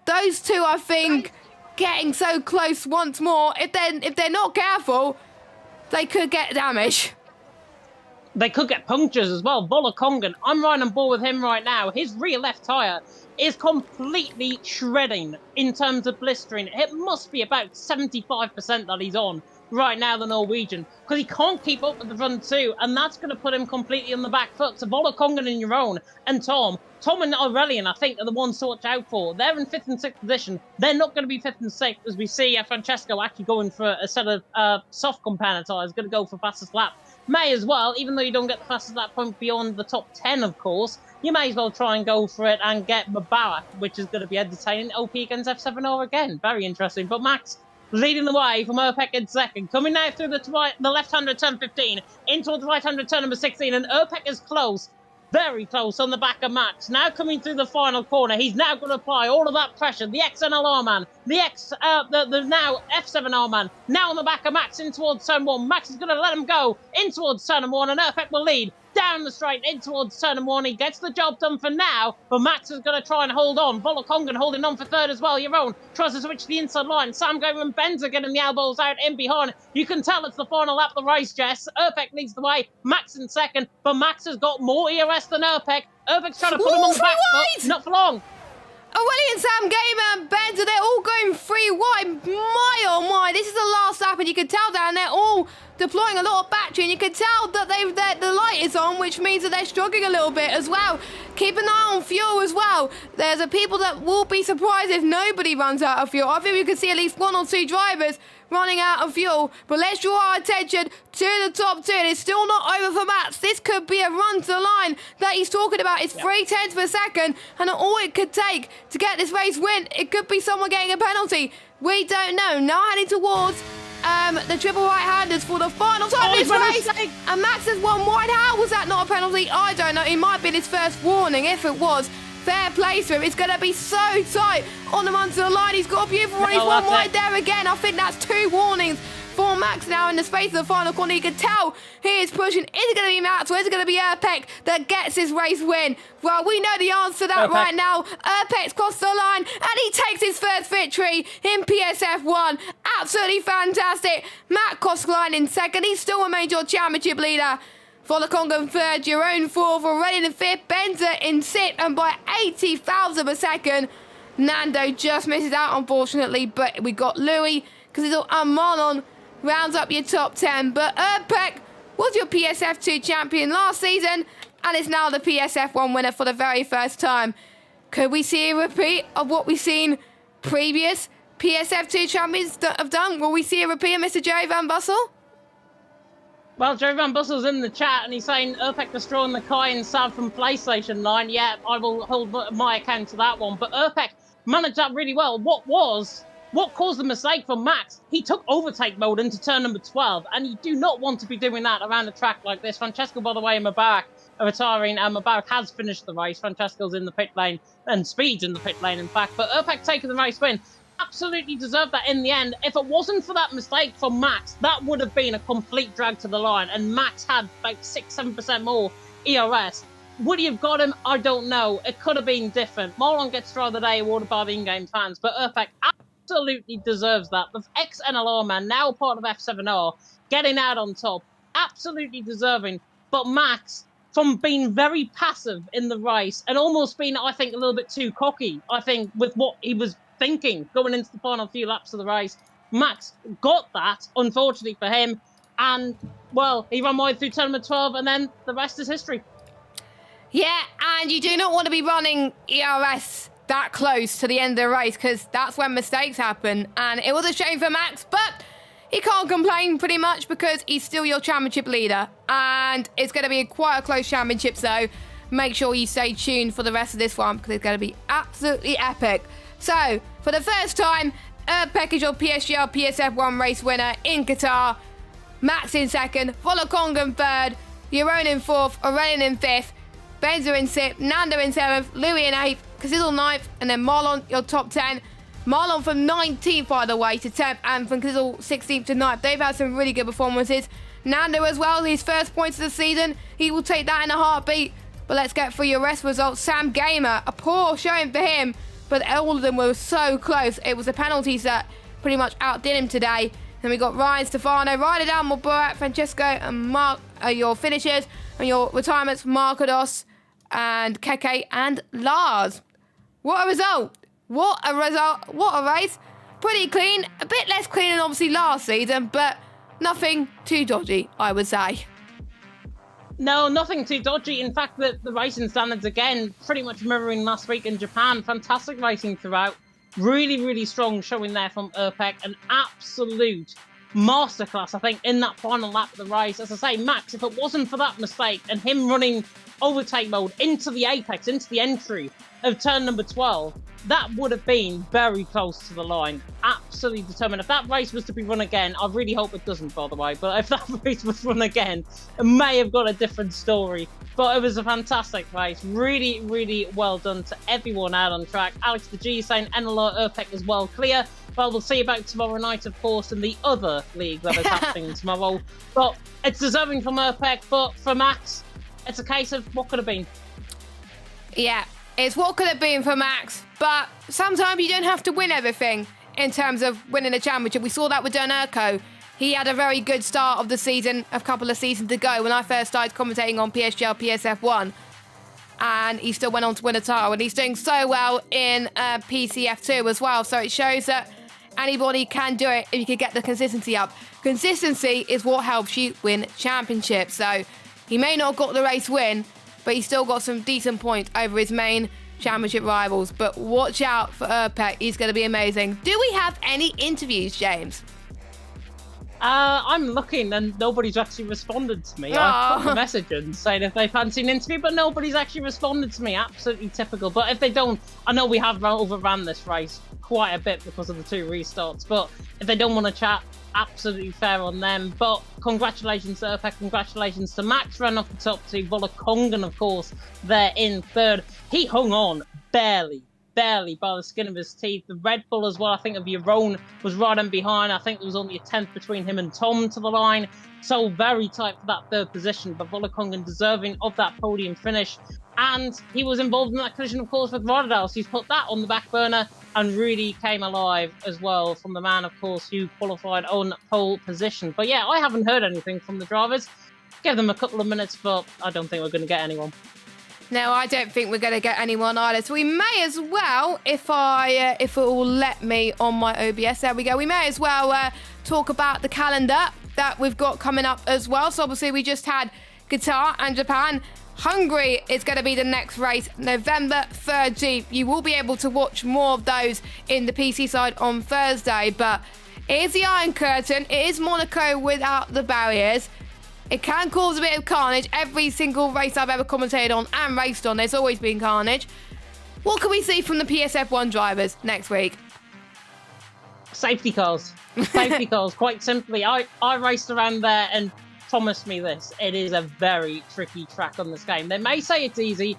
Those two, I think, getting so close once more. If they're not careful, they could get damage. They could get punctures as well. Volokongan, I'm right on board with him right now. His rear left tyre is completely shredding in terms of blistering. It must be about 75% that he's on right now, the Norwegian, because he can't keep up with the front two, and that's going to put him completely on the back foot. So Volokongan and Jeroen and Tom and Aurelian, I think, are the ones to watch out for. They're in 5th and 6th position. They're not going to be 5th and 6th, as we see Francesco actually going for a set of soft compound tyres, going to go for fastest lap. May as well, even though you don't get the fastest lap point beyond the top 10, of course, you may as well try and go for it and get Mubarak, which is going to be entertaining. OP against F7R again. Very interesting. But Max leading the way from Erpek in second, coming now through the left-hander turn 15, in towards the right-hander turn number 16, and Erpek is close, very close on the back of Max. Now coming through the final corner, he's now going to apply all of that pressure. The ex-NLR man, the now F7R man, now on the back of Max in towards turn 1. Max is going to let him go in towards turn 1, and Erpek will lead down the straight in towards turn 1. He gets the job done for now, but Max is going to try and hold on. Volokongan holding on for third as well. Jeroen tries to switch to the inside line. Sam going and Benza getting the elbows out in behind. You can tell it's the final lap of the race, Jess. Erpek leads the way. Max in second, but Max has got more ERS than Erpek. Erpek's trying to put him on the back foot. Not for long. Aurelian, Sam Gamer and Benza, they're all going 3 wide. My oh my, this is the last lap, and you can tell down they're all deploying a lot of battery, and you can tell that the light is on, which means that they're struggling a little bit as well. Keep an eye on fuel as well. There's a people that will be surprised if nobody runs out of fuel. I think we could see at least 1 or 2 drivers running out of fuel, but let's draw our attention to the top 2. It's still not over for Mats. This could be a run to the line that he's talking about. It's 3/10 per second, and all it could take to get this race win, it could be someone getting a penalty. We don't know. Now heading towards the triple right-handers for the final time in this race, and Max has won wide. How was that not a penalty? I don't know. It might be his first warning. If it was, fair play to him. It's going to be so tight on the run to the line. He's got a beautiful run. He's won wide there again. I think that's 2 warnings for Max now in the space of the final corner. You can tell he is pushing. Is it going to be Max or is it going to be Erpek that gets his race win? Well, we know the answer to that right now. Erpek's crossed the line and he takes his first victory in PSF1. Absolutely fantastic. Matt crossed the line in second. He still remains your championship leader. Volokongan third, Jeroen fourth, Aurelian in fifth, Benza in sixth, and by 80,000 per second, Nando just misses out, unfortunately, but we got Louis, because he's all Marlon rounds up your top 10, but Erpek was your PSF2 champion last season, and is now the PSF1 winner for the very first time. Could we see a repeat of what we've seen previous PSF2 champions have done? Will we see a repeat of Mr. Jerry Van Bussel? Well, Jerry Van Bussel's in the chat and he's saying Erpek destroying the Kai and Sav from PlayStation 9. Yeah, I will hold my account to that one. But Erpek managed that really well. What caused the mistake for Max? He took overtake mode into turn number 12, and you do not want to be doing that around a track like this. Francesco, by the way, and Mubarak are retiring, and Mubarak has finished the race. Francesco's in the pit lane, and Speed's in the pit lane, in fact. But Erpek taking the race win. Absolutely deserved that in the end. If it wasn't for that mistake from Max, that would have been a complete drag to the line, and Max had about 6-7% more ERS. Would he have got him? I don't know. It could have been different. Marlon gets Driver of the Day awarded by the in-game fans, but Erpek absolutely deserves that. The ex-NLR man, now part of F7R, getting out on top. Absolutely deserving. But Max, from being very passive in the race and almost being, I think, a little bit too cocky, I think, with what he was thinking going into the final few laps of the race. Max got that, unfortunately for him, and, well, he ran wide through turn number 12, and then the rest is history. Yeah, and you do not want to be running ERS that close to the end of the race, because that's when mistakes happen, and it was a shame for Max, but he can't complain pretty much because he's still your championship leader, and it's going to be quite a close championship, so make sure you stay tuned for the rest of this one, because it's going to be absolutely epic. So, for the first time, Erpek is your PSGL PSF1 race winner in Qatar. Max in second, Volokonga in third, Jeroen in fourth, Aurelian in fifth, Benza in sixth, Nando in seventh, Louis in eighth, Kazil ninth, and then Marlon, your top 10. Marlon from 19th, by the way, to 10th, and from Kazil 16th to 9th. They've had some really good performances. Nando as well, his first points of the season. He will take that in a heartbeat. But let's get through your rest results. Sam Gamer, a poor showing for him, but all of them were so close. It was the penalties that pretty much outdid him today. Then we got Ryan Stefano, Ryder Down, Mubarak, Francesco, and Mark are your finishers. And your retirements, Markados and Keke and Lars. What a result. What a result. What a race. Pretty clean. A bit less clean than obviously last season, but nothing too dodgy, I would say. No, nothing too dodgy. In fact, the racing standards, again, pretty much mirroring last week in Japan. Fantastic racing throughout. Really, really strong showing there from Erpek. An absolute masterclass, I think, in that final lap of the race. As I say, Max, if it wasn't for that mistake and him running overtake mode into the apex, into the entry of turn number 12, that would have been very close to the line. Absolutely determined. If that race was to be run again, I really hope it doesn't, by the way, but if that race was run again, it may have got a different story. But it was a fantastic race. Really, really well done to everyone out on track. Alex the G saying Enela Erpek is well clear. Well, we'll see about tomorrow night, of course, in the other league that is happening tomorrow. But it's deserving from Erpek, but for Max, it's a case of what could have been. Yeah, it's what could have been for Max, but sometimes you don't have to win everything in terms of winning a championship. We saw that with Dernurco. He had a very good start of the season a couple of seasons ago when I first started commentating on PSGL PSF1. And he still went on to win a title. And he's doing so well in PCF2 as well. So it shows that anybody can do it if you can get the consistency up. Consistency is what helps you win championships. So he may not have got the race win, but he's still got some decent points over his main championship rivals. But watch out for Erpek. He's going to be amazing. Do we have any interviews, James? I'm looking and nobody's actually responded to me. I've put a message in saying if they fancy an interview, but nobody's actually responded to me. Absolutely typical. But if they don't, I know we have overran this race quite a bit because of the 2 restarts. But if they don't want to chat, absolutely fair on them. But congratulations to Erpek, congratulations to Max, ran off the top 2. Volokongan, of course, there in third. He hung on barely by the skin of his teeth. The Red Bull as well, I think, of Jeroen was right in behind. I think there was only a 10th between him and Tom to the line. So very tight for that third position, but Volokongan deserving of that podium finish. And he was involved in that collision, of course, with Rotterdam. So he's put that on the back burner and really came alive as well from the man, of course, who qualified on pole position. But yeah, I haven't heard anything from the drivers. Give them a couple of minutes, but I don't think we're going to get anyone. No, I don't think we're going to get anyone either. So we may as well, if it will let me on my OBS, there we go. We may as well talk about the calendar that we've got coming up as well. So obviously we just had Qatar and Japan. Hungary is going to be the next race, November 3rd. You will be able to watch more of those in the PC side on Thursday. But it is the Iron Curtain. It is Monaco without the barriers. It can cause a bit of carnage. Every single race I've ever commentated on and raced on, there's always been carnage. What can we see from the PSF1 drivers next week? Safety cars. Safety cars, quite simply. I raced around there and promised me this. It is a very tricky track on this game. They may say it's easy.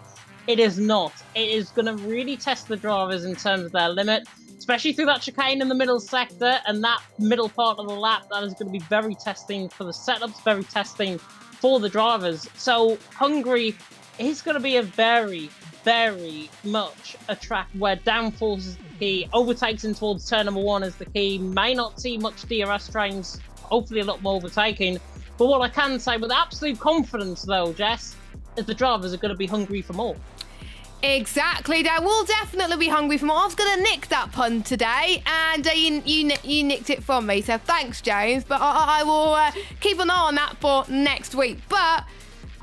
It is not. It is going to really test the drivers in terms of their limit, especially through that chicane in the middle sector and that middle part of the lap. That is going to be very testing for the setups, very testing for the drivers. So Hungary is going to be a very, very much a track where downforce is the key. Overtakes in towards turn number 1 is the key. May not see much DRS trains, hopefully a lot more overtaking. But what I can say with absolute confidence, though, Jess, is the drivers are going to be hungry for more. Exactly, they will definitely be hungry for more. I was going to nick that pun today, and you nicked it from me, so thanks, James. But I will keep an eye on that for next week. But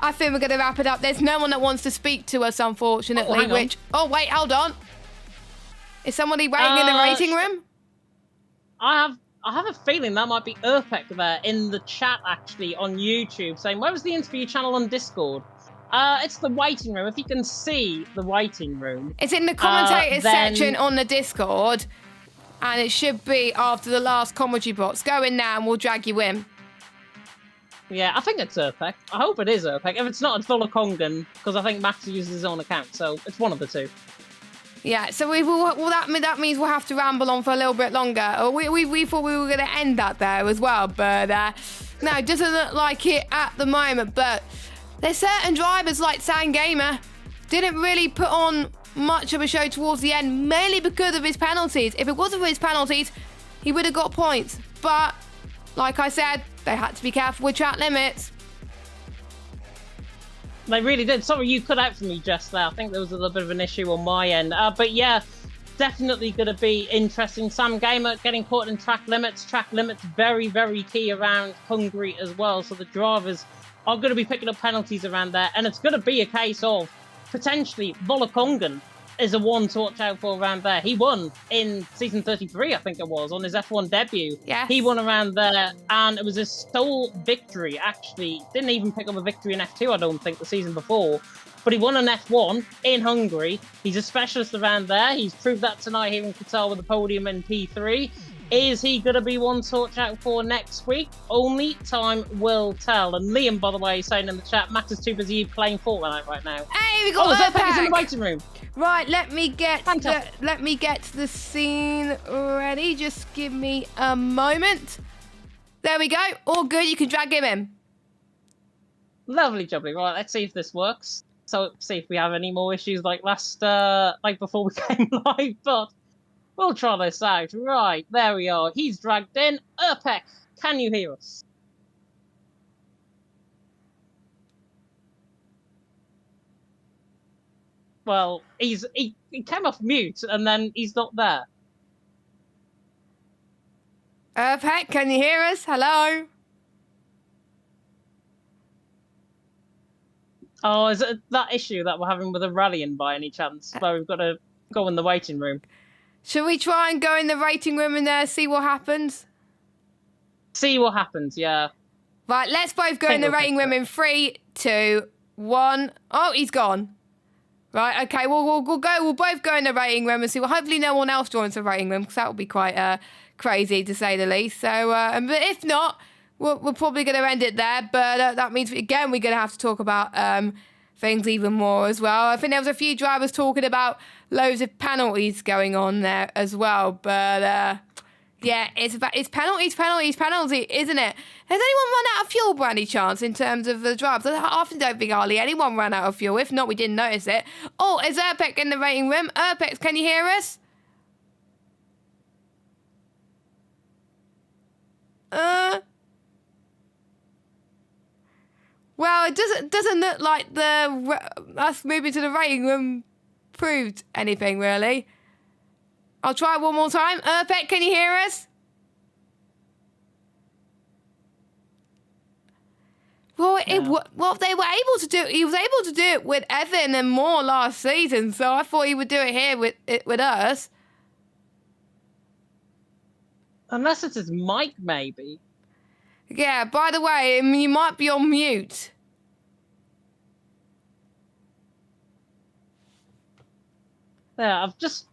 I think we're going to wrap it up. There's no one that wants to speak to us, unfortunately. Oh, wait, hold on. Is somebody waiting in the waiting room? I have a feeling that might be Erpek there in the chat, actually, on YouTube, saying, where was the interview channel on Discord? It's the waiting room. If you can see the waiting room. It's in the commentators section on the Discord. And it should be after the last commentary box. Go in now and we'll drag you in. Yeah, I think it's Erpek. I hope it is Erpek. If it's not, it's Volokongan, because I think Max uses his own account, so it's one of the two. Yeah, so that means we'll have to ramble on for a little bit longer. We thought we were going to end that there as well, but no, it doesn't look like it at the moment. But there's certain drivers like Sangamer didn't really put on much of a show towards the end, mainly because of his penalties. If it wasn't for his penalties, he would have got points. But like I said, they had to be careful with track limits. They really did. Sorry, you cut out for me just there. I think there was a little bit of an issue on my end. But yeah, definitely going to be interesting. Sam Gamer getting caught in track limits. Track limits very, very key around Hungary as well. So the drivers are going to be picking up penalties around there. And it's going to be a case of potentially Volokongan is a one to watch out for around there. He won in season 33, I think it was, on his F1 debut. Yes. He won around there, and it was his sole victory, actually. Didn't even pick up a victory in F2, I don't think, the season before. But he won an F1 in Hungary. He's a specialist around there. He's proved that tonight here in Qatar with the podium in P3. Is he going to be one to watch out for next week? Only time will tell. And Liam, by the way, is saying in the chat, Max is too busy playing Fortnite right now. Hey, we got Erpek in the waiting room. Right, let me get the scene ready. Just give me a moment. There we go. All good. You can drag him in. Lovely jubbly. Right, let's see if this works. So, see if we have any more issues like like before we came live. But we'll try this out. Right, there we are. He's dragged in. Erpek, can you hear us? Well, he came off mute and then he's not there. Erpek, can you hear us? Hello? Oh, is it that issue that we're having with the rallying by any chance? Where we've got to go in the waiting room. Shall we try and go in the rating room and see what happens? See what happens, yeah. Right, let's both go in the rating room in 3, 2, 1. Oh, he's gone. Right, okay, we'll both go in the rating room and see. Well, hopefully no one else joins the rating room, because that would be quite crazy, to say the least. So, but if not, we're probably going to end it there. But that means, again, we're going to have to talk about things even more as well. I think there was a few drivers talking about loads of penalties going on there as well. But yeah, it's penalties, isn't it? Has anyone run out of fuel by any chance in terms of the drivers? I often don't think hardly anyone ran out of fuel. If not, we didn't notice it. Oh, is Erpek in the rating room? Erpek, can you hear us? Well, it doesn't look like us moving to the rating room proved anything, really. I'll try one more time. Erpek, can you hear us? Well, they were able to do. He was able to do it with Evan and Moore last season, so I thought he would do it here with us. Unless it's his mic, maybe. Yeah. By the way, you might be on mute. There, I've just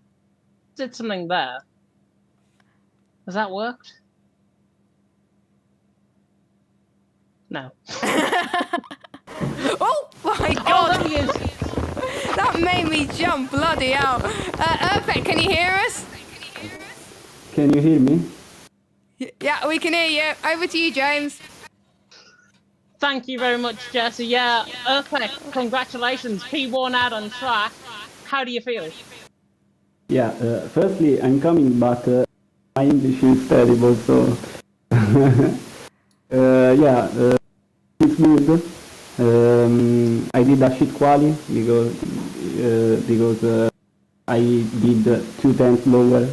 did something there. Has that worked? No. Oh my God! Oh, there he is. That made me jump, bloody hell. Erpek, can you hear us? Can you hear me? Yeah, we can hear you. Over to you, James. Thank you very much, Jesse. Yeah, Erpek, congratulations. P1 out on track. How do you feel? Yeah, firstly, I'm coming, but my English is terrible, so... yeah, it's good. I did a shit quali because I did 2 tenths lower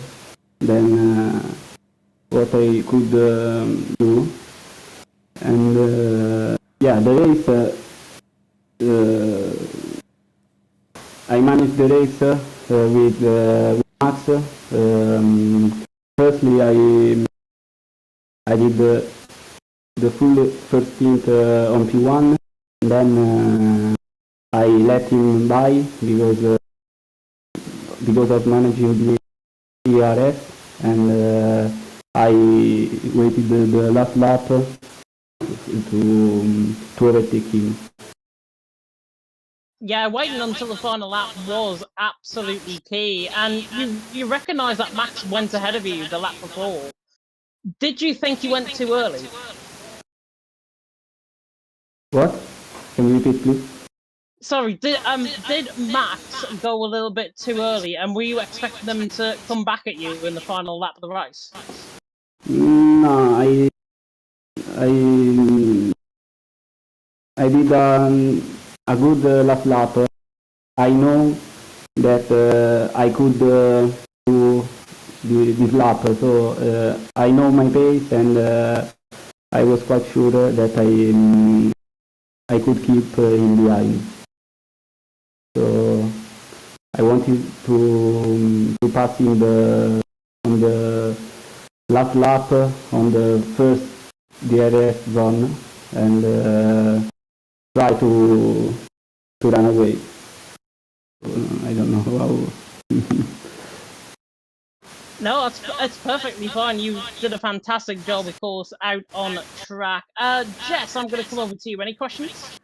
than what I could do. And yeah, the race, I managed the race with Max. Firstly, I did the full first stint on P1, and then I let him by because of managing the DRS, and I waited the last lap to overtake him. Yeah, waiting until the final lap was absolutely key, and you recognise that Max went ahead of you the lap before. Did you think you went too early? What? Can you repeat, please? Sorry, did Max go a little bit too early, and were you expecting them to come back at you in the final lap of the race? No, I did a good last lap. I know that I could do this lap, so I know my pace, and I was quite sure that I could keep him behind. So I wanted to pass him on the last lap on the first DRS zone and try to run away. I don't know how. No, it's perfectly fine. You did a fantastic job, of course, out on track. Jess, I'm going to come over to you. Any questions?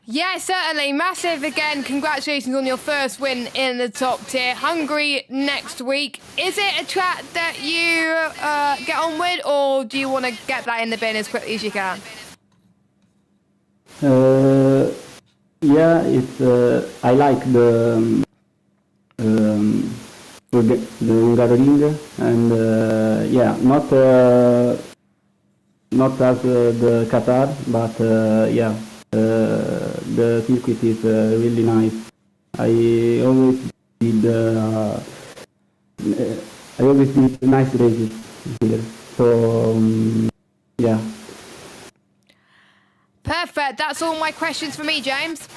Yeah, certainly. Massive again. Congratulations on your first win in the top tier. Hungary next week. Is it a track that you get on with, or do you want to get that in the bin as quickly as you can? Yeah, it's. I like the Hungaroring, and yeah, not as the Qatar, but yeah. The circuit is really nice. I always did nice races here. So yeah. Perfect. That's all my questions for me, James.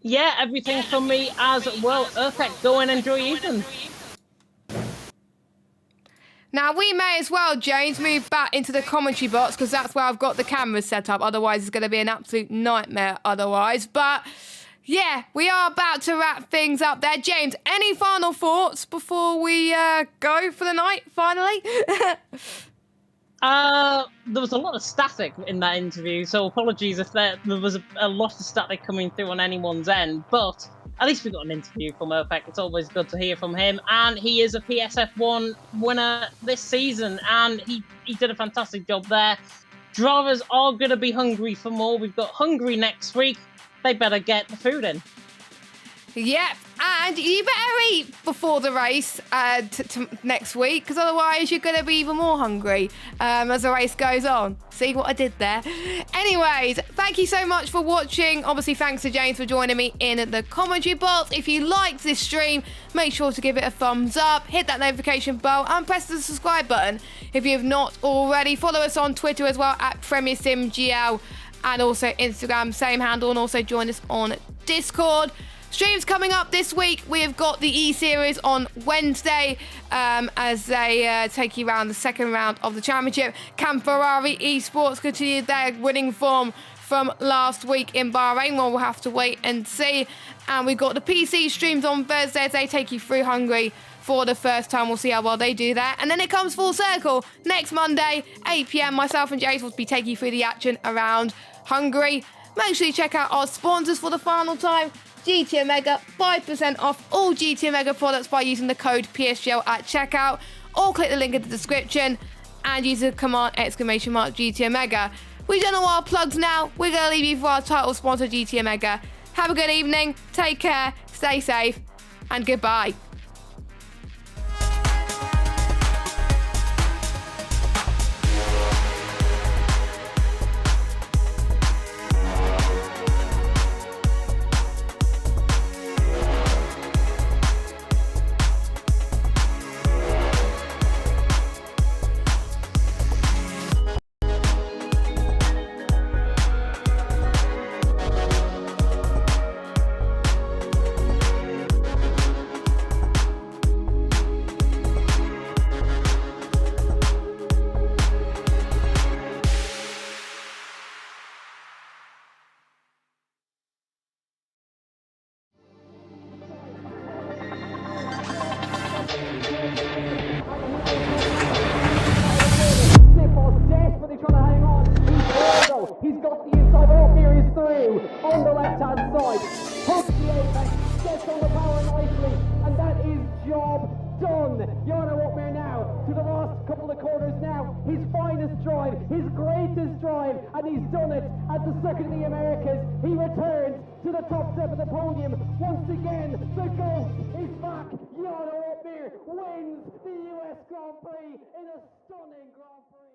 Yeah, everything from me as well. Perfect. Go and enjoy your evening. Now, we may as well, James, move back into the commentary box because that's where I've got the cameras set up. Otherwise, it's going to be an absolute nightmare otherwise. But, yeah, we are about to wrap things up there. James, any final thoughts before we go for the night, finally? There was a lot of static in that interview, so apologies if there was a lot of static coming through on anyone's end, but at least we got an interview from Erpek. It's always good to hear from him, and he is a PSF1 winner this season, and he did a fantastic job there. Drivers are going to be hungry for more. We've got Hungary next week. They better get the food in. Yep, and you better eat before the race next week, because otherwise you're going to be even more hungry as the race goes on. See what I did there? Anyways, thank you so much for watching. Obviously, thanks to James for joining me in the commentary box. If you liked this stream, make sure to give it a thumbs up, hit that notification bell, and press the subscribe button if you have not already. Follow us on Twitter as well, at PremierSimGL, and also Instagram, same handle, and also join us on Discord. Streams coming up this week. We have got the E-Series on Wednesday as they take you around the second round of the championship. Can Ferrari Esports continue their winning form from last week in Bahrain? Well, we'll have to wait and see. And we've got the PC streams on Thursday as they take you through Hungary for the first time. We'll see how well they do that. And then it comes full circle. Next Monday, 8 p.m, myself and James will be taking you through the action around Hungary. Make sure you check out our sponsors for the final time. GT Omega, 5% off all GT Omega products by using the code PSGL at checkout, or click the link in the description and use the command !GT Omega. We've done all our plugs now. We're going to leave you for our title sponsor, GT Omega. Have a good evening, take care, stay safe, and goodbye. He's got the inside. Ortmere is through on the left-hand side. Hooks the apex, gets on the power nicely, and that is job done. Jarno Ortmere now to the last couple of corners now. His finest drive, his greatest drive, and he's done it at the Circuit of the Americas. He returns to the top step of the podium. Once again, the ghost is back. Jarno Ortmere wins the US Grand Prix in a stunning Grand Prix.